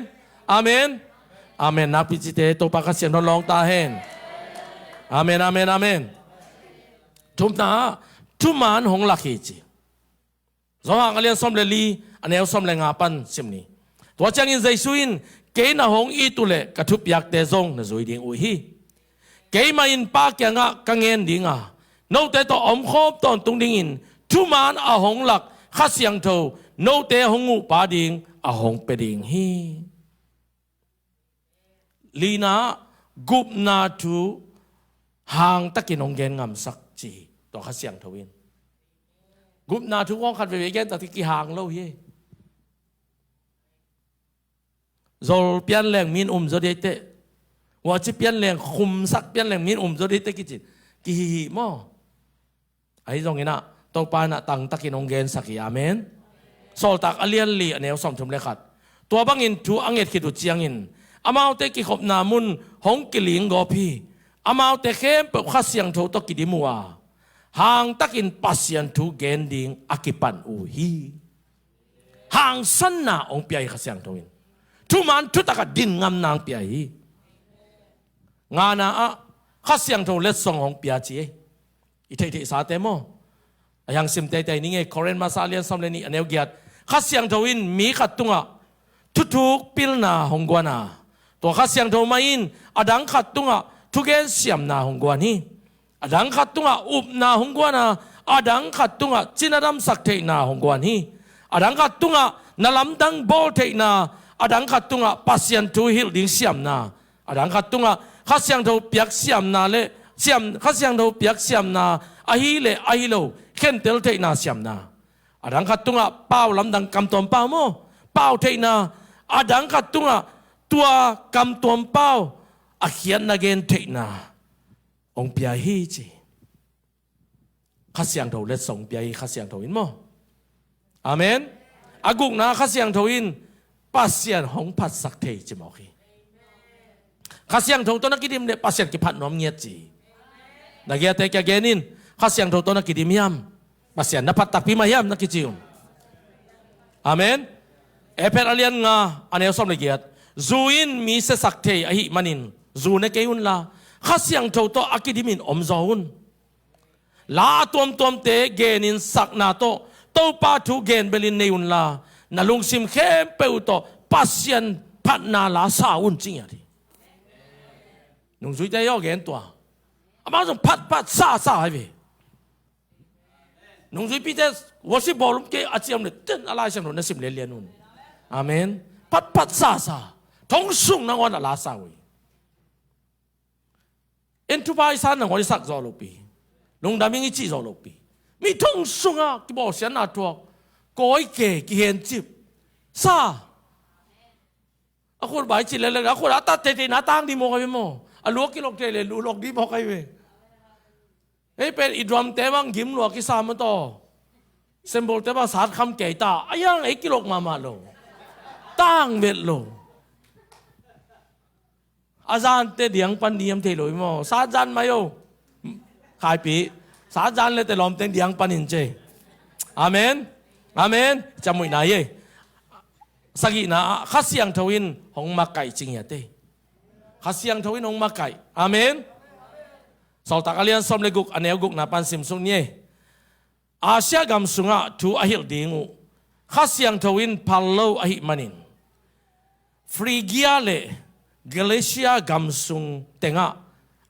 อาเมนอาเมนนักพิจิตตัวปากเสียงนอนลองตาเห็นอาเมนอาเมนอาเมนทุกนาทุกมันหงลักเหจีสองอันเลียนสมเลลีอันเอวสมเลงาปันสิมนี้ตัวจังอินเยซูอินเกยนาหงอีตุเลกระทุบยักเตซงนจุยดิงอุฮีเกยมาอินปากยังะกังเงินดิงะโนเตตอมคบตอนตุงดิงอินทุกมันอาหงลักข้าเสียงโตโนเตหงอุปาดิงอาหงเปดิงฮีลีนา กุบนาทูห่างตะกินองเกนงำสักจีตัวข้าเสียงทวินกุบนาทูว่องขัดไปเกนตะที่กี่ห่างเล่าเย่rồi biến leng min rồi đấy tệ, hoặc chỉ biến leng khum sắc biến leng min rồi đấy tệ cái gì, kỳ hi mo, ấy rồi nghe nè, tàu pa nè tăng tắc in ông gen sắc amen, sol tak alien li anh em xong chum lệ khát, tua bang in thu anh et khi tu chiang in, amau tệ kỳ khop namun hong kỳ liang gopi, amau tệ khem pe khát siang thâu tóc kỳ đi mua, hàng tắc in pasien thu gen ding akipan uhi, hàng san na ông piai khát siang thâu in. Tu man tu taka din ngam nang piai nga na a khasyang tho let song hong pia chi I thei sa te mo ayang sim te te ni nge korean masalian som le ni aneu giat khasyang tho in mi khat tunga thu thuk pil na hong gwana to khasyang tho ma in adang khat tunga thu gen siam na hong gwan hi adang khat tunga up na hong gwana adang khat tunga chinadam sak thei na hong gwan hi adang khat tunga nalam dang bol thei na adang khat tunga pasien tu hil ding siam na adang khat tunga khasyang tho piak siam na le siam khasyang tho piak siam na ahi le ahi lo khen tel thei na siam na adang khat tunga pau lam dang kam tom pau mo pau thei na adang khat tunga tua kam tom pau a khian na gen thei na ong pia hi chi khasyang tho le song pia hi khasyang tho in mo amen aguk na khasyang tho in pasien hong pat sak thei chi mo khi khasyang tho to na kidim le pasien ki phat nom ngiat chi na gia te kya genin khasyang tho to na kidim yam pasien na phat tak pi ma yam na ki chium amen eper alian nga ane som le giat zuin mi se sak thei a hi manin zu ne keun la khasyang tho to akidimin om zaun la tom te genin sak na to pa thu gen belin neun la na lung sim khem peu to pasien phat na la sa un ching ya di nung zui te yo gen tua ama jong phat sa hai ve nung zui pi te worship bolum ke achiam le ten ala sang na sim le lian un amen phat sa thong sung na wan la sa wi en tu bai san na ngoi sak zo lo pi lung da ming chi zo lo pi mi thong sung a ki bo sian na tuakก้อยเก๋กี่เห็นจิบซาคนบ่ายจิเลยคนอาตาเตะหน้าต่างดีโมกันไปโมลูกกิโลเกลเลยลูกดีบอกใครเว้ยเฮ้ยเป็นอีดรัมเตะบังยิ้มลูกกิสามต่อเซมโบลเตะบังสาดคำเก๋ตาอายังไอ้กิโลกมาโลตั้งเบ็ดโลอาจารย์เตะเดียงปันเดียมเทลอยโมสาจานมาโยขายปีสาจานเลยแต่ล้อมเตะเดียงปันอินเจอาเมนอาเมนจำไว้ไหนเย่สักอีน่ะข้าเสียงทวินหงมาไก่จริงอย่างเต้ข้าเสียงทวินหงมาไก่อาเมนสาวตากเลียนสมเลกุกอันเอวกุกนับปันสิมสุงเนี่ยอาเซียกำสุงะทูอาฮิลดิงูข้าเสียงทวินพัลโลอาฮิมันินฟรีเกียเลเกเลเซียกำสุงเตงะ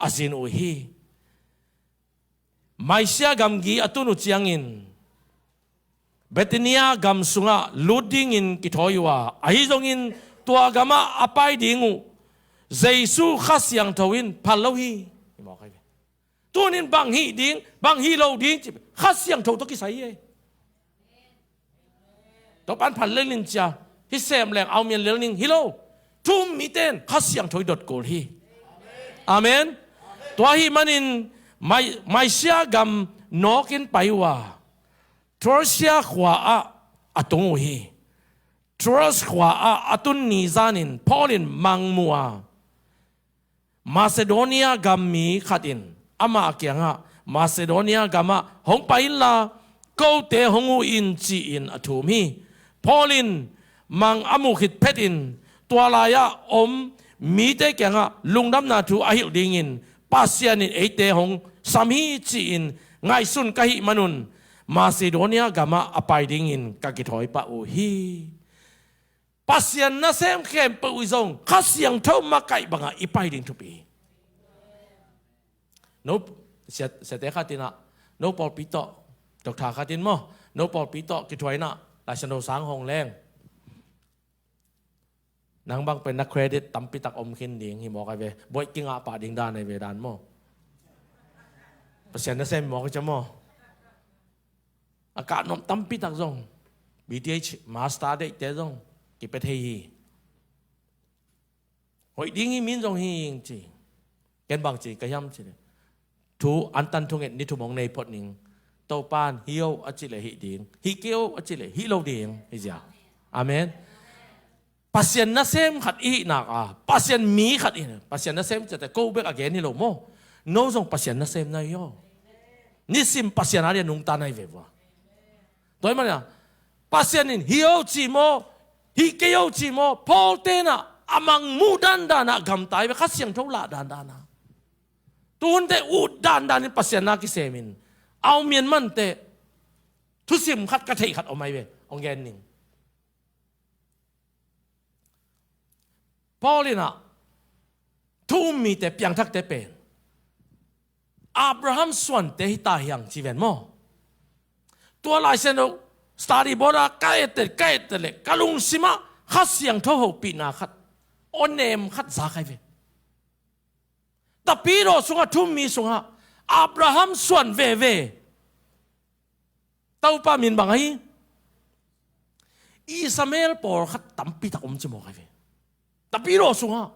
อาซินอุฮีไมเซียกำกีอตุนุจียงอินเบตเนียกำสุงะลูดิ้งอินกิทอยวาไอจงอินตัวกำมะอภัยดิงูเจสุข้าเสียงทวินพัลโลฮีบอกใครตัวนี้บางฮีดิ้งบางฮีโลดิ้งข้าเสียงทวตัวกิสัยตัวปันพันเล่นลินจ้าฮิเซมแรงเอาเมียนเลี้ยงนิงฮิโลทุ่มมีเต้นข้าเสียงทวยดดโกลฮีอาเมนตัวฮีมันอินไม่เสียกำนอกินไปว่าทรัสเซียขวาอะตงฮีทรัสขวาอะตุนนิซานินพอลินมังมัวมาซิโดเนียกัมมีขัดินอามาเกียงะมาซิโดเนียกัมะหงไปลาโกเตหงอูอินจีอินอทูมีพอลินมังอามุขิดเพดินตัวลายะอมมีเตเกียงะลุงดำนาทูอาฮิลดิงินปัสยานินเอเตหงสามีจีอินไงสุนกะฮิมนุนมาซิโดเนียกัมะอภัยดิงินกะกิถอยปะอูฮีปัสยันน่ะเซมเข้มปะอุยงข้าเสียงเท่ามาไก่บังอ่ะอีไปดิ่งทุปีโนเสด็จข้าตินะโนปอลปีโตดอกทาข้าตินมั้งโนปอลปีโตกิถอยน่ะลาชโนสังหงแรง นางบางเป็นนักเครดิตตั้มปิตักอมขินดิ่งหิมอกไอเวบ่อยกิ้งอาปาดิ่งด้านในเวดานโมเปอร์เซ็นต์นั่นเซมบอกจะโมอากาศนมตั้มปิตักซง BTH มาสตาร์เด็กเจ้าซงกิเปเทียหอยดิ่งมินซงฮิงจีแกนบางจีกระยำจีทูอันตันทุงเอ็ดนิทุมองในพอดนิ่งโตปานฮิโออจิเลฮิดิ่งฮิเกียวอจิเลฮิโลดิ่งฮิจ้าอาเมนpasien na sem khat i na ka pasien mi khat i pasien na sem chate go back again ni lo mo no zong pasien na sem na yo ni sim pasien ari nung ta nai ve wa toy ma ya pasien in hiao chi mo hi ke yo chi mo pol te na amang mu dan da na gam tai ve kha siang thau la dan da na tun te u dan dan ni pasien na ki semin au mien man te thu sim khat ka thei khat o mai ve ong gen ningพอเลยนะทุ่มมีแต่เพียงทักแต่เป็นอับราฮัมส่วนแต่ตาอย่างชีวิตมั่วตัวลายเส้นเราสตาร์ดิบอร์ใกล้แต่เลยกะลุงสิมาขัดเสียงทั่วปีนาขัดโอนเนมขัดสาใครเวแต่ปีโรสุงะทุ่มมีสุงะอับราฮัมส่วนเวเต้าป้ามินบางไงอิสมาเอลปอร์ขัดตั้มปีตะอมจิโมใครเวtapi lo sunga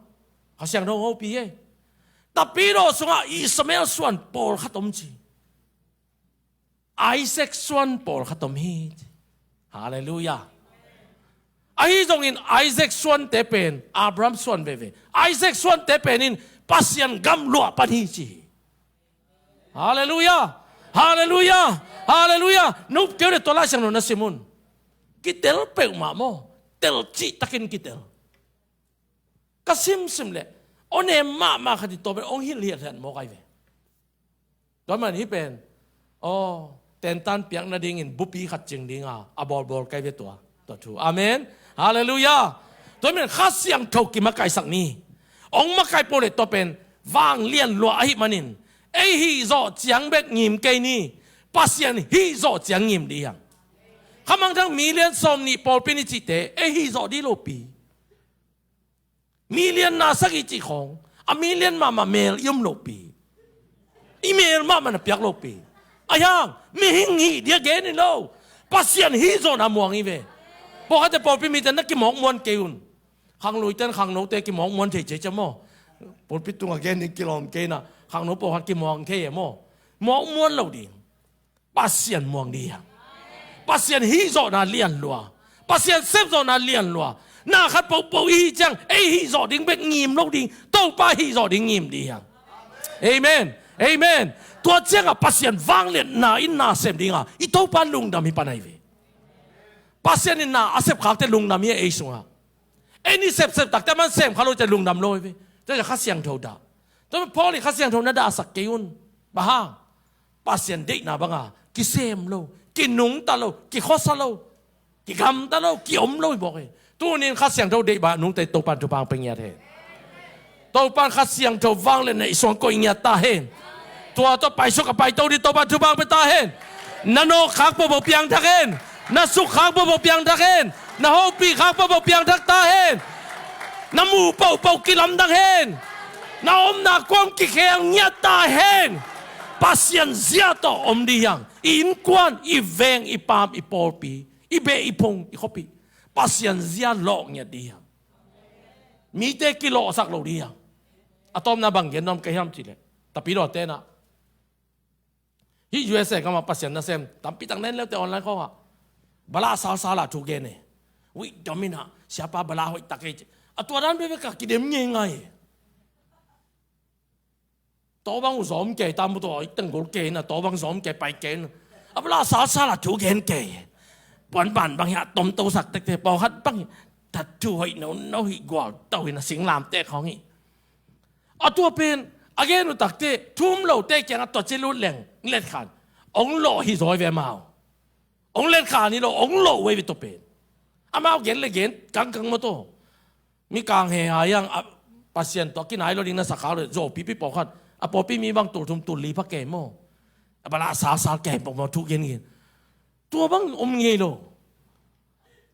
hasyang do ho pi e tapi lo sunga Ismael suan Paul khatom chi Isaac suan Paul khatom hi hallelujah ai jong in Isaac suan te pen Abraham suan ve Isaac suan te pen in pasian gam lo pan hi chi hallelujah hallelujah hallelujah nup ke re tola sang no na simun kitel pe ma mo tel chi takin kitelก็ซิมเลยโอเนมมาคดีตัวเป็นองค์ฮิลเลียนโมไกเวตอนมันนี้เป็นเต็นตันเปียกนาดิ่งบุปีขัดจึงดิ่งบอลไกเวตัวถูอาเมนฮาเลลูยาตัวมันข้าเสียงถูกกิมาไกสักนี้องค์มาไกโปรเลตตัวเป็นวางเลียนลัวไอ้มันินไอ้ฮีโซเจียงเบกงิมเกนี่ปัสยันฮีโซเจียงงิมดีอย่างข้ามังทั้งมีเลียนสมนี่ปอลเป็นนิจิเตไอ้ฮีโซดีโลปีมีเลียนนาสักอีจีของมีเลียนมาเมลยุ่มโลปีอีเมลมันเปียกโลปียังมีหิงฮีเดียเกนี่โลปัสยันฮีโซนามวงอีเวพอเขาจะปอปีมีแต่นักกิมองมวนเกยุนขังลุยเต้นขังโนเตกิมองมวนเฉยจะโม่ปนปิตุงเกนี่กิโลมเกน่ะขังโนปอฮักกิมองเทโม่มองมวนเราดีปัสยันมวงดีปัสยันฮีโซนาเลียนลัวปัสยันเซฟโซนาเลียนลัวน่าขัดปูอีจังไอ้ฮีโซดิ้งเบกงิมโลกดิ้งโตป้าฮีโซดิ้งงิมดีอย่างเอเมนเอเมนตัวเจ้าปัสยันฟังเลียนน่าอินน่าเซมดิ้งอีโตป้าลุงดามีปนัยเวปัสยันน่าอาเซฟขากแต่ลุงดามีเอซุงอ่ะไอ้นี่เซฟตักแต่มันเซมเขาเราจะลุงดำลอยเวจะขัดเสียงโทดาตัวพอเลยขัดเสียงโทน่าด่าสักเกยุนบ้าปัสยันเด็กน่าบังอ่ะกิเซมโลกินุงตาโลกิข้อซาโลกิคำตาโลกิอมโลบอกเลยตัวนี้ข้าเสียงเท่าเด็กบ้านนุ่งแต่ตัวปันตัวบางเป็นเงี้ยเถอะตัวปันข้าเสียงเท่าฟังเลยในส่วนก็เงี้ยตาเห็นตัวต่อไปสุขไปตัวนี้ตัวปันตัวบางเป็นตาเห็นนั่นโนขักบ่บ่เปียงทักเห็นนั่นสุขขักบ่บ่เปียงทักเห็นนั่นฮอปีขักบ่บ่เปียงทักตาเห็นนั่นหมูเป่ากิลำทักเห็นนั่นอมนักความกิเขียงเงี้ยตาเห็นปัสยันเสียต่ออมดีอย่างอินกวนอีเวงอีปามอีปอลปีอีเบอีพงอีขปีpasien zia lok nya dia mi te kilo sak lo dia atom na bang genom ke ham chile tapi lo te na hi USA ka ma pasien na sem tampi tang nen le te online ko ha bala sa la tu ge ne wi domina siapa bala hoi take atuaran be ka kidem nge ngai to bang zom ke tam bu to teng gol ke na to bang zom ke pai ke abala sa la tu gen keปอนบางอย่างต้มโตสักแต่ปอฮัดบางถัดช่วยน้อยกว่าเต่าหินสิงลามเตะของอีเอาตัวเป็นอาเกนุตักเตะทุ่มเหล่าเตะแกงตัวเจรุแหลงเล่นขันองหล่อฮิซอยเวมาองเล่นขันนี่เราองหล่อเววิตัวเป็นอามาเอาเกนเลยเกนกังมาโตมีกางเหียยังปัสยันตัวกินไหนเราดิ้งน่าสักขาเลยโจปีปอฮัดปอปีมีบางตัวทุ่มตุลีพักแกโม่บลาสาแกปอกมาทุกเย็นตัวบางอมเงี้ยโล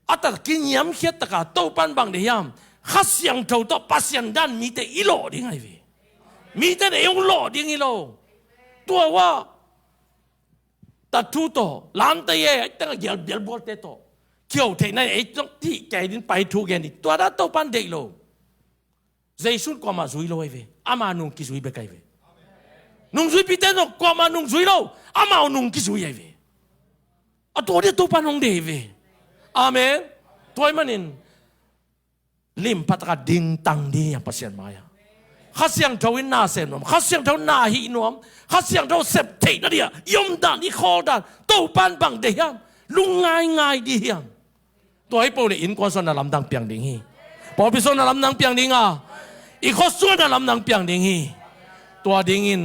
อัตตะกินยำเขียดตะกาโตปันบางเดียม ข้าเสียงเท่าต่อปัสยันดันมีแต่อีโลดิ้งไงเวมีแต่เอวโลดิ้งอีโลตัวว่าตัดทุต่อล้านเตยตั้งเยลบอลเตต่อเขียวเทนั่นไอ้ต้องที่ใจดินไปทุกอย่างนี่ตัวนั้นตัวปันเด็กโลใจสุดกว่ามาซุยโลเวอามานุ่งกิซุยเบกไอเวนุ่งซุยพิเตนกว่ามานุ่งซุยโลอามานุ่งกิซุยไอเวอะตัวเดียวตัวปันนุ่งเดเวอาเมนตัวมันนินลิมพัตกาดิงตังดีอย่างปัสยันมาอย่างข้าเสียงเท่าวินาเซนนมข้าเสียงเท่านาฮีนวมข้าเสียงเท่าเสพติดนั่นเดียยมดานอีคอดานตัวปันบังเดียมลุงง่ายดีอย่างตัวไอ้ปูเลยอินกวนส่วนนั้นลำดังเปียงดิ่งฮีพอพิส่วนนั้นลำดังเปียงดิ่งอ่ะอีกคนส่วนนั้นลำดังเปียงดิ่งฮีตัวดิ่งอิน